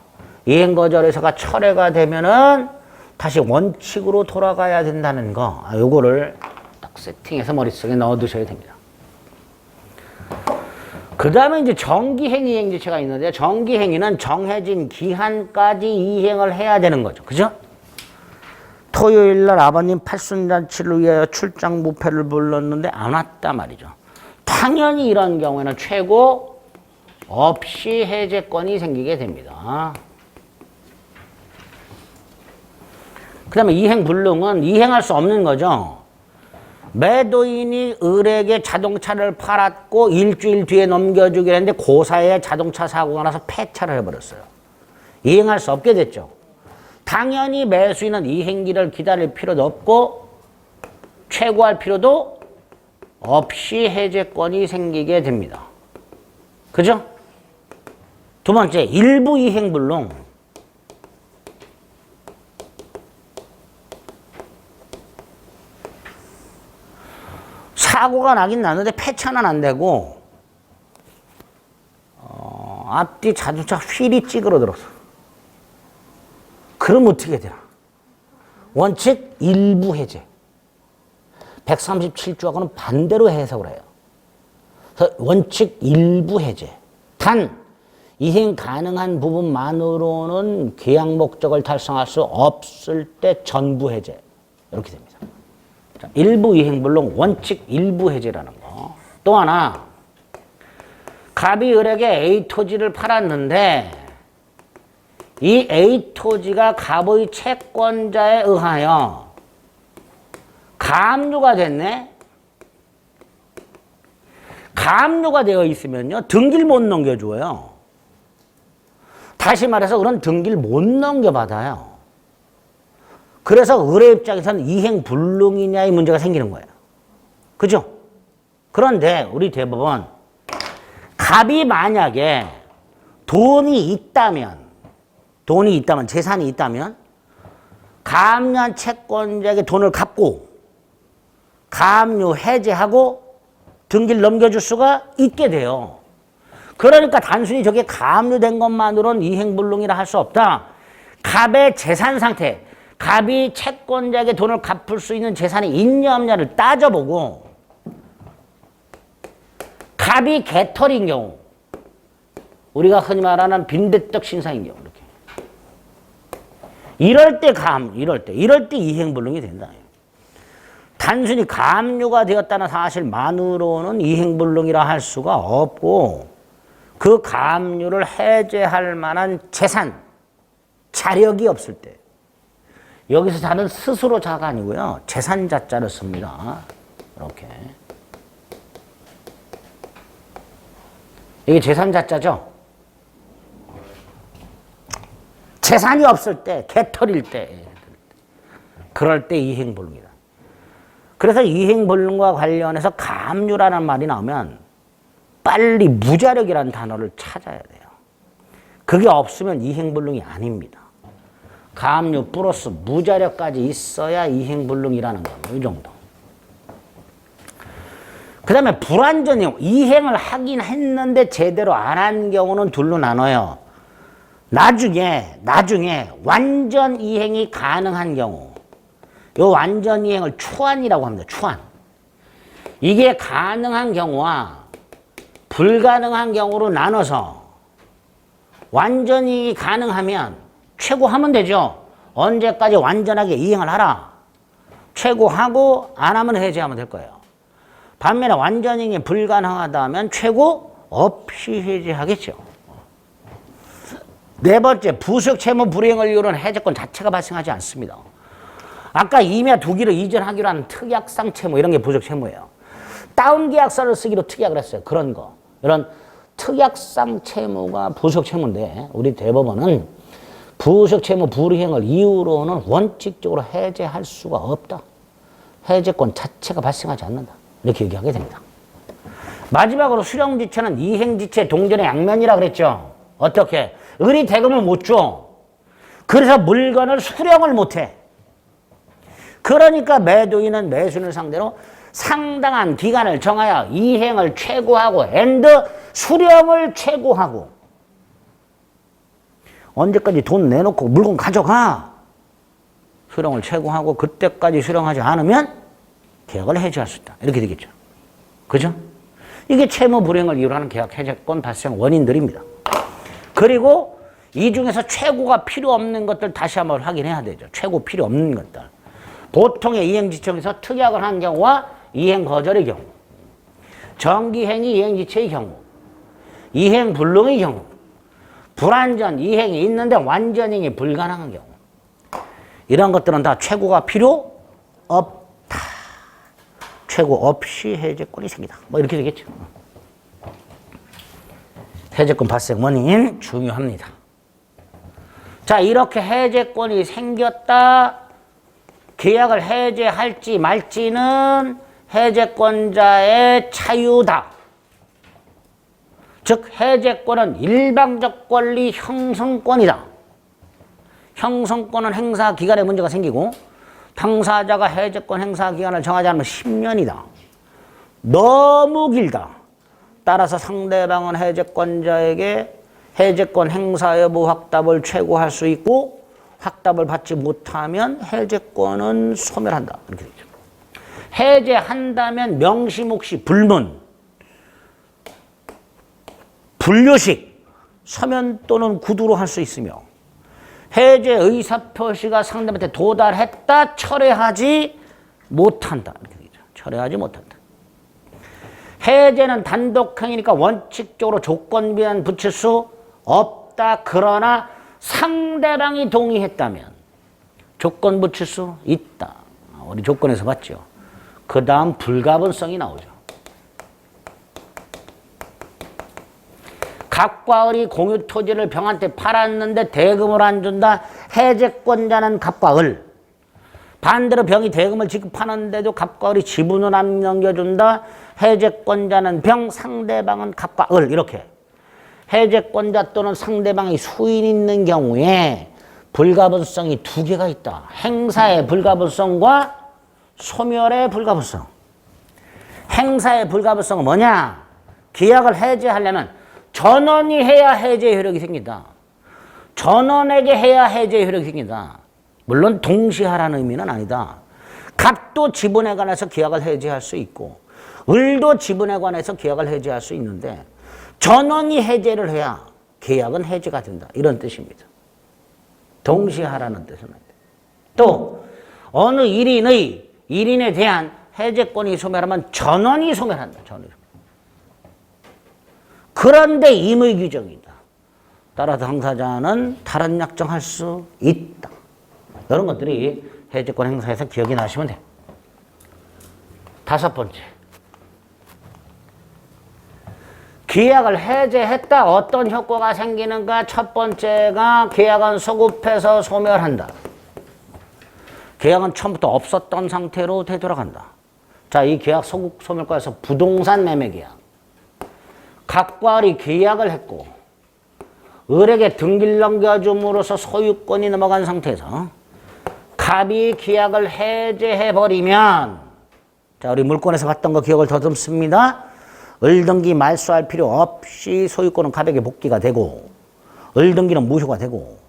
이행거절에서가 철회가 되면은 다시 원칙으로 돌아가야 된다는 거, 요거를 딱 세팅해서 머릿속에 넣어 두셔야 됩니다. 그 다음에 이제 정기행 이행지체가 있는데 정기행위는 정해진 기한까지 이행을 해야 되는 거죠. 그죠? 토요일 날 아버님 팔순잔치를 위하여 출장 뷔페를 불렀는데 안 왔다 말이죠. 당연히 이런 경우에는 최고 없이 해제권이 생기게 됩니다. 그 다음에 이행불능은 이행할 수 없는 거죠. 매도인이 을에게 자동차를 팔았고 일주일 뒤에 넘겨주기로 했는데 그 사이에 자동차 사고가 나서 폐차를 해버렸어요. 이행할 수 없게 됐죠. 당연히 매수인은 이행기를 기다릴 필요도 없고 최고할 필요도 없이 해제권이 생기게 됩니다. 그죠? 두 번째, 일부 이행불능. 사고가 나긴 나는데 폐차는 안 되고 앞뒤 자동차 휠이 찌그러들었어. 그럼 어떻게 되나? 원칙 일부 해제. 137조하고는 반대로 해석을 해요. 그래서 원칙 일부 해제. 단 이행 가능한 부분만으로는 계약 목적을 달성할 수 없을 때 전부 해제. 이렇게 됩니다. 자, 일부 이행불능 원칙 일부 해제라는 거. 또 하나, 갑이 을에게 A 토지를 팔았는데 이 A 토지가 갑의 채권자에 의하여 가압류가 됐네. 가압류가 되어 있으면요, 등기를 못 넘겨줘요. 다시 말해서 그런 등기를 못 넘겨받아요. 그래서 의뢰 입장에서는 이행불능이냐의 문제가 생기는 거예요. 그죠? 그런데 우리 대법원 갑이 만약에 돈이 있다면, 재산이 있다면 가압류한 채권자에게 돈을 갚고 가압류 해제하고 등기를 넘겨줄 수가 있게 돼요. 그러니까 단순히 저게 가압류된 것만으로는 이행불능이라 할 수 없다. 갑의 재산 상태, 갑이 채권자에게 돈을 갚을 수 있는 재산이 있냐 없냐를 따져보고 갑이 개털인 경우, 우리가 흔히 말하는 빈대떡 신상인 경우, 이렇게. 이럴 때 이행불능이 된다. 단순히 가압류가 되었다는 사실만으로는 이행불능이라 할 수가 없고, 그 가압류를 해제할 만한 재산, 자력이 없을 때, 여기서 자는 스스로 자가 아니고요, 재산자자를 씁니다. 이렇게. 이게 재산자자죠? 재산이 없을 때, 개털일 때, 그럴 때 이행불능이다. 그래서 이행불능과 관련해서 가압류라는 말이 나오면 빨리 무자력이라는 단어를 찾아야 돼요. 그게 없으면 이행불능이 아닙니다. 가압류 플러스 무자력까지 있어야 이행불능이라는 겁니다. 이 정도. 그 다음에 불완전이용, 이행을 하긴 했는데 제대로 안 한 경우는 둘로 나눠요. 나중에 완전 이행이 가능한 경우, 요 완전 이행을 초안이라고 합니다. 초안. 이게 가능한 경우와 불가능한 경우로 나눠서 완전히 가능하면 최고하면 되죠. 언제까지 완전하게 이행을 하라. 최고하고 안 하면 해제하면 될 거예요. 반면에 완전 이행이 불가능하다면 최고 없이 해제하겠죠. 네 번째, 부수역 채무 불이행을 이유로는 해제권 자체가 발생하지 않습니다. 아까 임야 두기를 이전하기로 하는 특약상 채무, 이런 게 부수역 채무예요. 다운 계약서를 쓰기로 특약을 했어요. 그런 거. 이런 특약상 채무가 부수역 채무인데, 우리 대법원은 부수역 채무 불이행을 이유로는 원칙적으로 해제할 수가 없다. 해제권 자체가 발생하지 않는다. 이렇게 얘기하게 됩니다. 마지막으로 수령지체는 이행지체 동전의 양면이라 그랬죠. 어떻게? 을이 대금을 못 줘. 그래서 물건을 수령을 못 해. 그러니까 매도인은 매수인을 상대로 상당한 기간을 정하여 이행을 최고하고 수령을 최고하고, 언제까지 돈 내놓고 물건 가져가. 수령을 최고하고 그때까지 수령하지 않으면 계약을 해지할 수 있다. 이렇게 되겠죠. 그죠? 이게 채무 불이행을 이유로 하는 계약 해제권 발생 원인들입니다. 그리고 이 중에서 최고가 필요 없는 것들 다시 한번 확인해야 되죠. 최고 필요 없는 것들. 보통의 이행지청에서 특약을 한 경우와 이행 거절의 경우, 정기행위 이행지체의 경우, 이행불능의 경우, 불완전 이행이 있는데 완전 이행이 불가능한 경우, 이런 것들은 다 최고가 필요 없다. 최고 없이 해제권이 생기다. 뭐 이렇게 되겠죠. 해제권 발생 원인 중요합니다. 자, 이렇게 해제권이 생겼다. 계약을 해제할지 말지는 해제권자의 자유다. 즉 해제권은 일방적 권리 형성권이다. 형성권은 행사 기간에 문제가 생기고, 당사자가 해제권 행사 기간을 정하지 않으면 10년이다. 너무 길다. 따라서 상대방은 해제권자에게 해제권 행사 여부 확답을 최고할 수 있고, 확답을 받지 못하면 해제권은 소멸한다. 이렇게 되죠. 해제한다면 명시목시 불문, 분류식, 서면 또는 구두로 할 수 있으며, 해제 의사표시가 상대방한테 도달했다, 철회하지 못한다. 이렇게 되죠. 철회하지 못한다. 해제는 단독행위니까 원칙적으로 조건비는 붙일 수 없다. 그러나 상대방이 동의했다면 조건 붙일 수 있다. 우리 조건에서 봤죠. 그 다음 불가분성이 나오죠. 갑과 을이 공유 토지를 병한테 팔았는데 대금을 안 준다. 해제권자는 갑과 을. 반대로 병이 대금을 지급하는데도 갑과 을이 지분을 안 넘겨준다. 해제권자는 병, 상대방은 갑과 을. 이렇게. 해제권자 또는 상대방이 수인 있는 경우에 불가분성이 두 개가 있다. 행사의 불가분성과 소멸의 불가분성. 행사의 불가분성은 뭐냐? 계약을 해제하려면 전원이 해야 해제 효력이 생긴다. 전원에게 해야 해제 효력이 생긴다. 물론 동시하라는 의미는 아니다. 갑도 지분에 관해서 계약을 해제할 수 있고 을도 지분에 관해서 계약을 해제할 수 있는데 전원이 해제를 해야 계약은 해제가 된다. 이런 뜻입니다. 동시하라는 뜻은 아니다. 또 어느 일인에 대한 해제권이 소멸하면 전원이 소멸한다. 전원이. 그런데 임의 규정이다. 따라서 당사자는 다른 약정할 수 있다. 이런 것들이 해제권 행사에서 기억이 나시면 돼요. 다섯 번째. 계약을 해제했다. 어떤 효과가 생기는가? 첫 번째가 계약은 소급해서 소멸한다. 계약은 처음부터 없었던 상태로 되돌아간다. 자, 이 계약 소멸과에서 부동산 매매 계약. 갑과 을이 계약을 했고 을에게 등기를 넘겨줌으로써 소유권이 넘어간 상태에서 갑이 계약을 해제해버리면, 자, 우리 물권에서 봤던 거 기억을 더듬습니다. 을등기 말소할 필요 없이 소유권은 갑에게 복귀가 되고 을등기는 무효가 되고,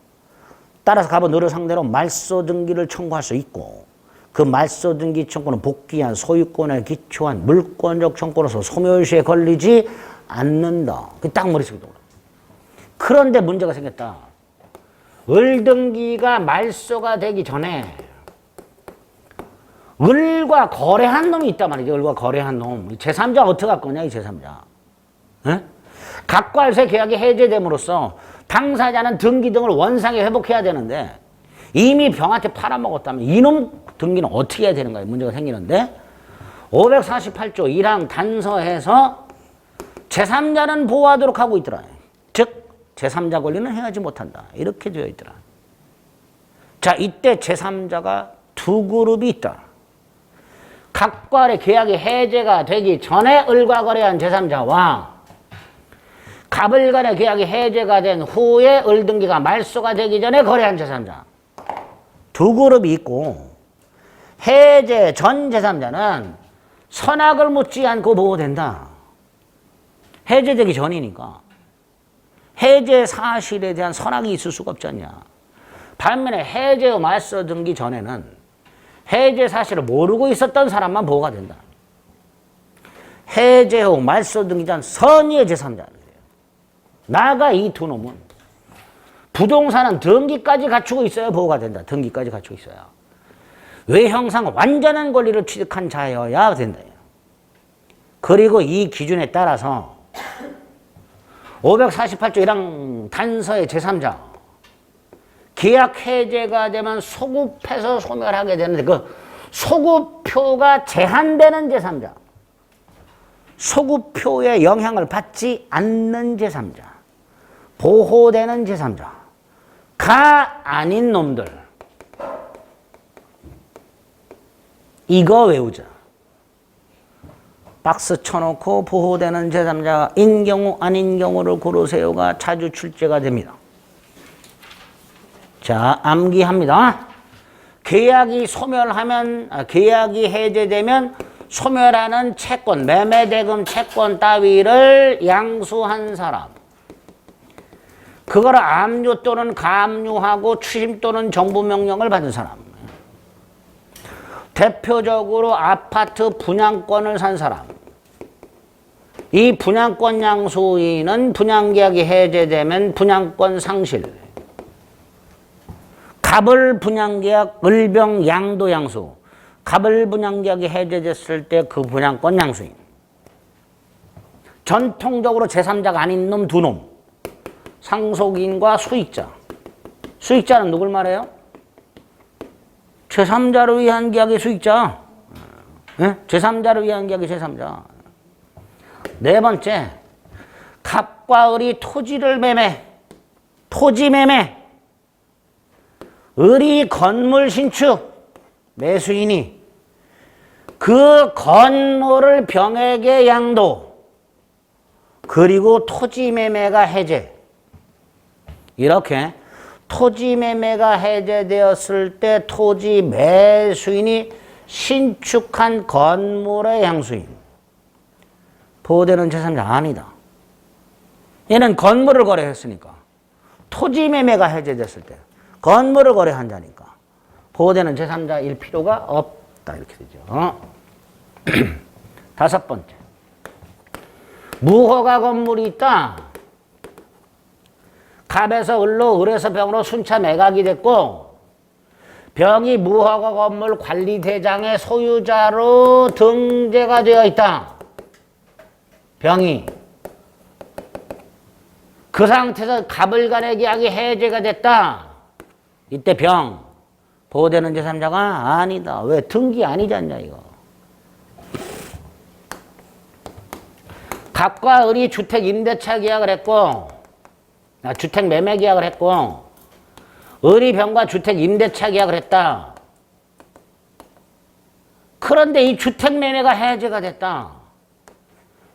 따라서 갑은 을을 상대로 말소등기를 청구할 수 있고 그 말소등기 청구는 복귀한 소유권에 기초한 물권적 청구로서 소멸시에 걸리지 않는다. 그게 딱 머릿속에 들어오라. 그런데 문제가 생겼다. 을등기가 말소가 되기 전에 을과 거래한 놈이 있단 말이죠. 을과 거래한 놈. 제3자 어떻게 할 거냐, 이 제3자. 갑과 을의 계약이 해제됨으로써 당사자는 등기 등을 원상에 회복해야 되는데 이미 병한테 팔아먹었다면 이놈 등기는 어떻게 해야 되는 거예요? 문제가 생기는데 548조 1항 단서에서 제3자는 보호하도록 하고 있더라. 즉 제3자 권리는 행하지 못한다. 이렇게 되어 있더라. 자, 이때 제3자가 두 그룹이 있다. 갑과 을의 계약이 해제가 되기 전에 을과 거래한 제3자와 갑을 간의 계약이 해제가 된 후에 을등기가 말소가 되기 전에 거래한 제3자. 두 그룹이 있고 해제 전 제3자는 선악을 묻지 않고 보호된다. 해제되기 전이니까 해제 사실에 대한 선악이 있을 수가 없지 않냐. 반면에 해제 후 말소 등기 전에는 해제 사실을 모르고 있었던 사람만 보호가 된다. 해제 후 말소 등기 전 선의의 제3자. 나가 이 두 놈은 부동산은 등기까지 갖추고 있어야 보호가 된다. 등기까지 갖추고 있어야. 외형상 완전한 권리를 취득한 자여야 된다. 그리고 이 기준에 따라서 548조 1항 단서의 제3자 계약 해제가 되면 소급해서 소멸하게 되는데 그 소급표가 제한되는 제3자, 소급표의 영향을 받지 않는 제3자, 보호되는 제3자가 아닌 놈들, 이거 외우자. 박스 쳐놓고 보호되는 제3자가 인 경우 아닌 경우를 고르세요가 자주 출제가 됩니다. 자, 암기합니다. 계약이 계약이 해제되면 소멸하는 채권, 매매대금 채권 따위를 양수한 사람, 그거를 압류 또는 감류하고 추심 또는 정부명령을 받은 사람, 대표적으로 아파트 분양권을 산 사람, 이 분양권 양수인은 분양계약이 해제되면 분양권 상실, 갑을 분양계약 을병 양도 양수, 갑을 분양계약이 해제됐을 때 그 분양권 양수인, 전통적으로 제3자가 아닌 놈 두 놈, 상속인과 수익자. 수익자는 누굴 말해요? 제3자를 위한 계약의 수익자. 예? 제3자를 위한 계약이 제3자. 네 번째, 갑과 을이 토지를 매매, 토지 매매. 을이 건물 신축, 매수인이 그 건물을 병에게 양도, 그리고 토지 매매가 해제. 이렇게 토지 매매가 해제되었을 때 토지 매수인이 신축한 건물의 양수인. 보호되는 제3자 아니다. 얘는 건물을 거래했으니까. 토지 매매가 해제됐을 때 건물을 거래한 자니까 보호되는 제3자일 필요가 없다. 이렇게 되죠. 다섯 번째. 무허가 건물이 있다. 갑에서 을로, 을에서 병으로 순차 매각이 됐고 병이 무허가 건물 관리대장의 소유자로 등재가 되어 있다. 병이. 그 상태에서 갑을 간의 계약이 해제가 됐다. 이때 병. 보호되는 제3자가 아니다. 왜? 등기 아니지 않냐 이거. 갑과 을이 주택 임대차 계약을 했고 주택 매매 계약을 했고 을이 병과 주택 임대차 계약을 했다. 그런데 이 주택 매매가 해제가 됐다.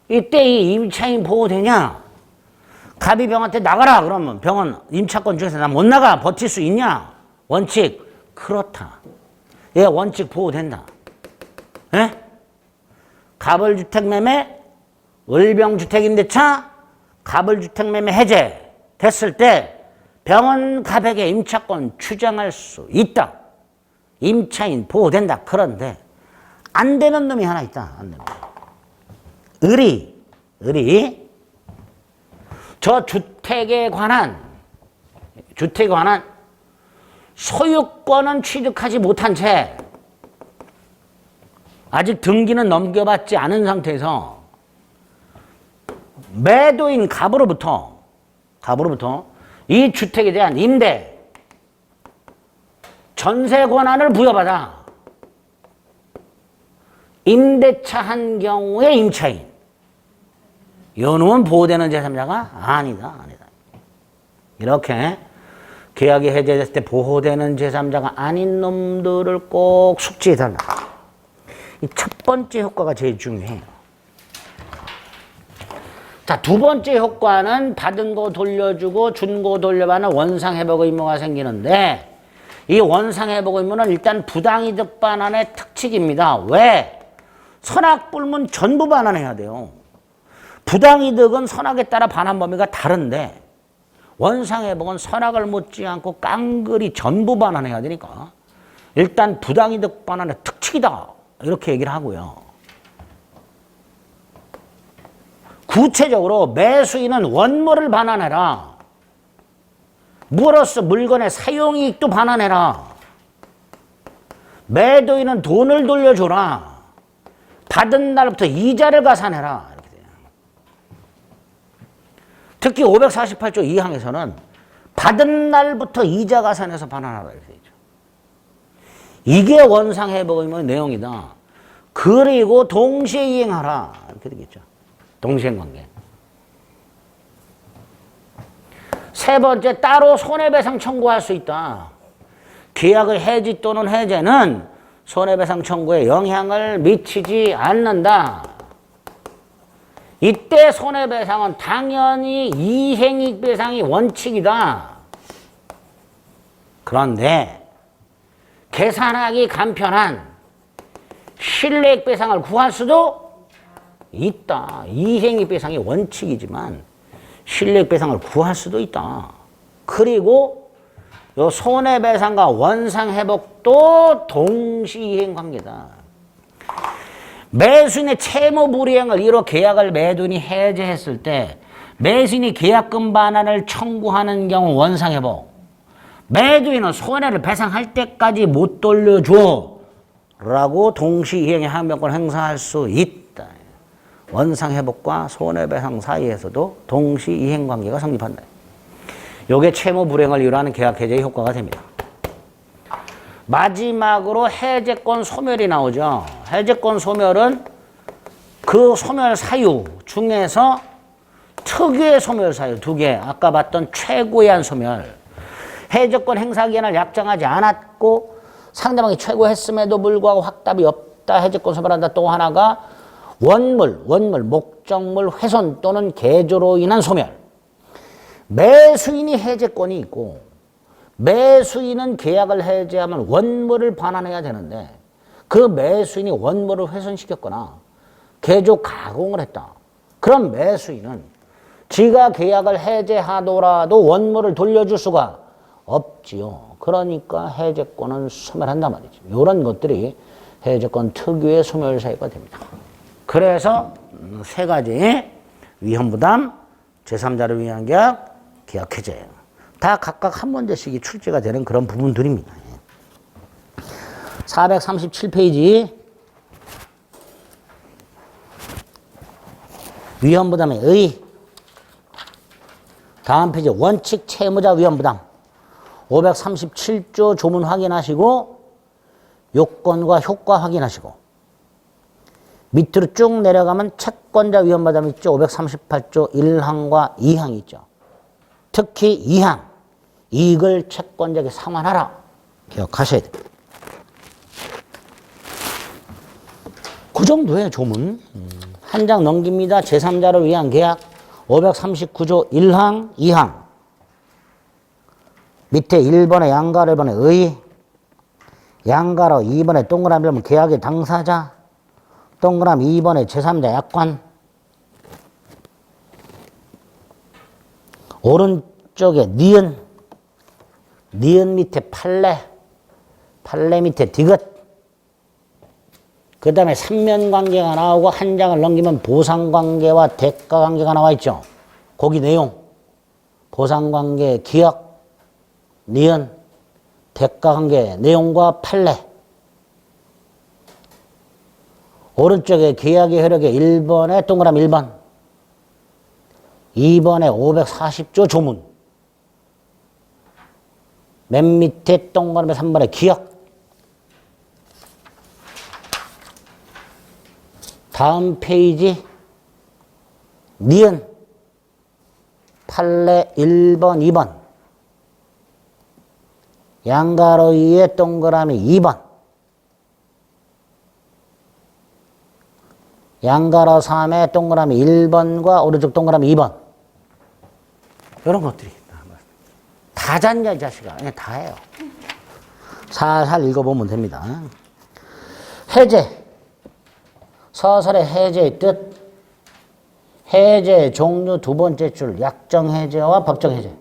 이때 이 임차인 보호되냐? 갑이 병한테 나가라 그러면 병은 임차권 중에서 나 못 나가. 버틸 수 있냐? 원칙. 그렇다. 얘 원칙 보호된다. 예? 갑을 주택 매매, 을병 주택 임대차, 갑을 주택 매매 해제 됐을 때 병은 갑에게 임차권 주장할 수 있다. 임차인 보호된다. 그런데 안 되는 놈이 하나 있다. 안 되는 놈. 을이 저 주택에 관한 소유권은 취득하지 못한 채 아직 등기는 넘겨받지 않은 상태에서 매도인 갑으로부터 이 주택에 대한 임대, 전세 권한을 부여받아 임대차 한 경우에 임차인. 요 놈은 보호되는 제3자가 아니다. 이렇게 계약이 해제됐을 때 보호되는 제3자가 아닌 놈들을 꼭 숙지해달라. 이 첫 번째 효과가 제일 중요해요. 자, 두 번째 효과는 받은 거 돌려주고 준 거 돌려받는 원상회복 의무가 생기는데 이 원상회복 의무는 일단 부당이득 반환의 특칙입니다. 왜? 선악불문 전부 반환해야 돼요. 부당이득은 선악에 따라 반환 범위가 다른데 원상회복은 선악을 묻지 않고 깡그리 전부 반환해야 되니까 일단 부당이득 반환의 특칙이다. 이렇게 얘기를 하고요. 구체적으로 매수인은 원물을 반환해라. 물로써 물건의 사용이익도 반환해라. 매도인은 돈을 돌려줘라. 받은 날부터 이자를 가산해라. 이렇게 돼요. 특히 548조 2항에서는 받은 날부터 이자 가산해서 반환하라. 이렇게 되죠. 이게 원상회복 의무의 내용이다. 그리고 동시에 이행하라. 이렇게 되겠죠. 동시행관계. 세 번째, 따로 손해배상 청구할 수 있다. 계약의 해지 또는 해제는 손해배상 청구에 영향을 미치지 않는다. 이때 손해배상은 당연히 이행이익 배상이 원칙이다. 그런데 계산하기 간편한 실내익 배상을 구할 수도 있다. 이행이익 배상이 원칙이지만 실내익 배상을 구할 수도 있다. 그리고 요 손해배상과 원상회복도 동시이행 관계다. 매수인의 채무 불이행을 이뤄 계약을 매도인이 해제했을 때 매수인이 계약금 반환을 청구하는 경우 원상회복, 매도인은 손해를 배상할 때까지 못 돌려줘 라고 동시이행의 항변권을 행사할 수 있다. 원상회복과 손해배상 사이에서도 동시이행 관계가 성립한다. 이게 채무 불이행을 이루하는 계약 해제의 효과가 됩니다. 마지막으로 해제권 소멸이 나오죠. 해제권 소멸은 그 소멸 사유 중에서 특유의 소멸 사유 두 개. 아까 봤던 최고의 소멸. 해제권 행사 기한을 약정하지 않았고 상대방이 최고했음에도 불구하고 확답이 없다. 해제권 소멸한다. 또 하나가 원물, 목적물 훼손 또는 개조로 인한 소멸. 매수인이 해제권이 있고 매수인은 계약을 해제하면 원물을 반환해야 되는데 그 매수인이 원물을 훼손시켰거나 개조 가공을 했다. 그럼 매수인은 지가 계약을 해제하더라도 원물을 돌려줄 수가 없지요. 그러니까 해제권은 소멸한단 말이죠. 이런 것들이 해제권 특유의 소멸 사유가 됩니다. 그래서 세 가지 위험부담, 제3자를 위한 계약, 계약 해제. 다 각각 한 문제씩이 출제가 되는 그런 부분들입니다. 437페이지 위험부담의 의. 다음 페이지 원칙 채무자 위험부담 537조 조문 확인하시고 요건과 효과 확인하시고 밑으로 쭉 내려가면 채권자 위험부담 있죠. 538조 1항과 2항이 있죠. 특히 2항 이익을 채권자에게 상환하라. 기억하셔야 돼요. 그 정도의 조문. 한 장 넘깁니다. 제3자를 위한 계약 539조 1항 2항 밑에 1번에 양가로 1번에 의 양가로 2번에 동그라미 1번 계약의 당사자 동그라미 2번에 제3자 약관 오른쪽에 니은 밑에 판례 밑에 디귿 그 다음에 삼면관계가 나오고 한 장을 넘기면 보상관계와 대가관계가 나와 있죠. 거기 내용 보상관계 기억 니은 대가관계 내용과 판례 오른쪽에 계약의 효력의 1번에 동그라미 1번 2번에 540조 조문 맨 밑에 동그라미 3번에 기억 다음 페이지 니은 판례 1번 2번 양가로 2에 동그라미 2번 양가로 3에 동그라미 1번과 오른쪽 동그라미 2번 이런 것들이 다 잤냐 이 자식아. 그냥 다 해요. 살살 읽어보면 됩니다. 해제 서설의 해제의 뜻 해제의 종류 두 번째 줄 약정 해제와 법정 해제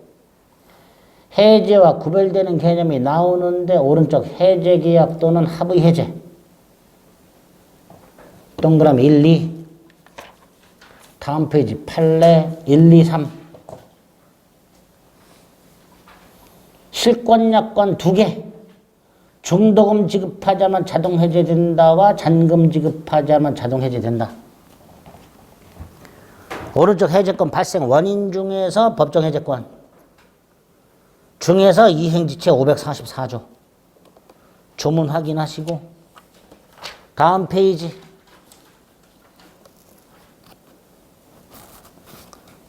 해제와 구별되는 개념이 나오는데 오른쪽 해제 계약 또는 합의 해제 동그라미 1, 2 다음 페이지 판례 1, 2, 3 실권 약관 2개 중도금 지급하자면 자동 해제된다와 잔금 지급하자면 자동 해제된다. 오른쪽 해제권 발생 원인 중에서 법정 해제권 중에서 이행지체 544조 조문 확인하시고 다음 페이지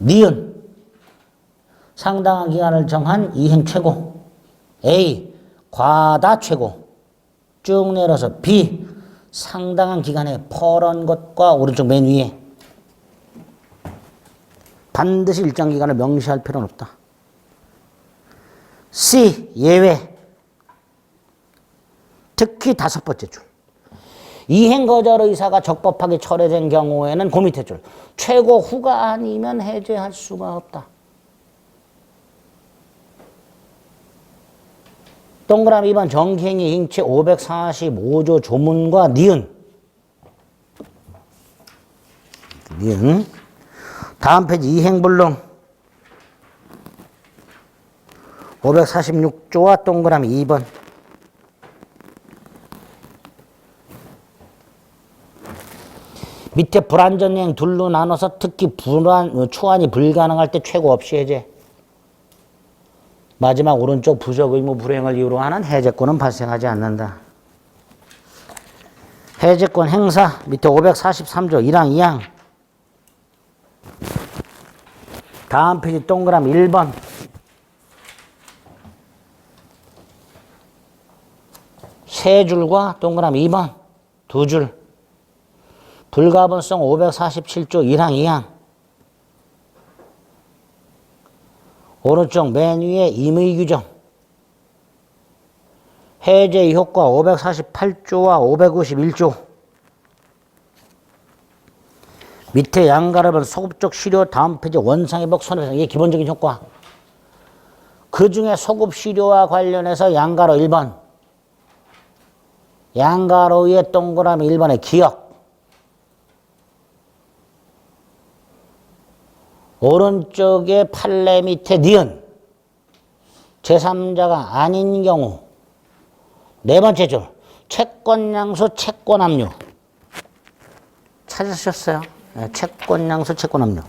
니은 상당한 기간을 정한 이행 최고 A 과다 최고 쭉 내려서 B 상당한 기간에 퍼런 것과 오른쪽 맨 위에 반드시 일정 기간을 명시할 필요는 없다. C 예외 특히 5번째 줄 이행 거절 의사가 적법하게 철회된 경우에는 그 밑에 줄 최고 후가 아니면 해제할 수가 없다. 동그라미 2번 정기행위 행체 545조 조문과 니은 다음 페이지 이행불능 546조와 동그라미 2번 밑에 불완전행 둘로 나눠서 특히 초안이 불가능할 때 최고 없이 해제 마지막 오른쪽 부적 의무 불행을 이유로 하는 해제권은 발생하지 않는다. 해제권 행사 밑에 543조 1항 2항. 다음 페이지 동그라미 1번. 세 줄과 동그라미 2번. 두 줄. 불가분성 547조 1항 2항. 오른쪽 맨 위에 임의 규정. 해제 효과 548조와 551조. 밑에 양가르은 소급적 시료 다음 페이지 원상회복 손해배상. 이게 기본적인 효과. 그 중에 소급 시료와 관련해서 양가로 1번. 양가로의 동그라미 1번의 기억. 오른쪽에 판례 밑에 니은. 제3자가 아닌 경우. 네 번째 줄. 채권 양수, 채권 압류. 찾으셨어요? 네, 채권 양수, 채권 압류.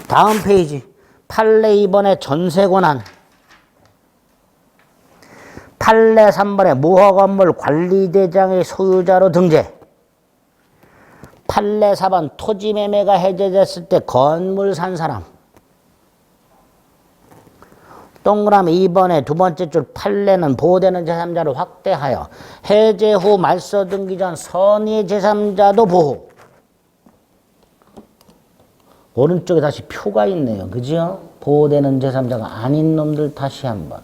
다음 페이지. 판례 2번의 전세 권한. 판례 3번의 무허건물 관리대장의 소유자로 등재. 판례 4번 토지 매매가 해제됐을 때 건물 산 사람. 동그라미 2번의 두 번째 줄 판례는 보호되는 제3자를 확대하여 해제 후 말소 등기 전 선의 제3자도 보호. 오른쪽에 다시 표가 있네요. 그죠? 보호되는 제3자가 아닌 놈들 다시 한번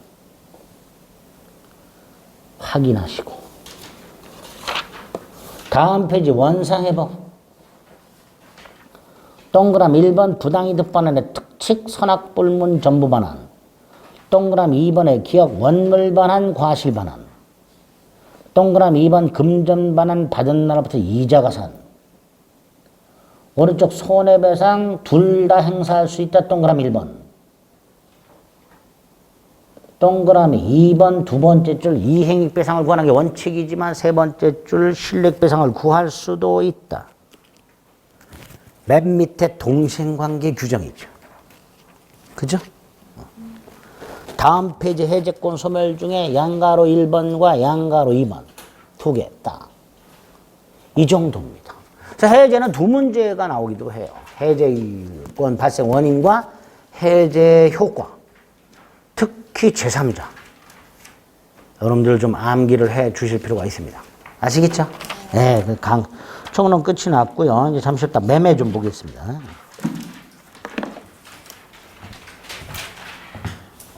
확인하시고. 다음 페이지 원상회복. 동그라미 1번 부당이득 반환의 특칙 선악불문 전부 반환. 동그라미 2번의 기억 원물 반환 과실 반환. 동그라미 2번 금전 반환 받은 날부터 이자 가산. 오른쪽 손해배상 둘 다 행사할 수 있다. 동그라미 1번. 동그라미 2번 두 번째 줄 이행익배상을 구하는 게 원칙이지만 세 번째 줄 실력배상을 구할 수도 있다. 맨 밑에 동생관계 규정이죠. 그죠? 다음 페이지 해제권 소멸 중에 양가로 1번과 양가로 2번 두 개 딱. 이 정도입니다. 자, 해제는 두 문제가 나오기도 해요. 해제권 발생 원인과 해제 효과. 특히 제3자. 여러분들 좀 암기를 해 주실 필요가 있습니다. 아시겠죠? 네, 총론 끝이 났고요. 이제 잠시 있다 매매 좀 보겠습니다.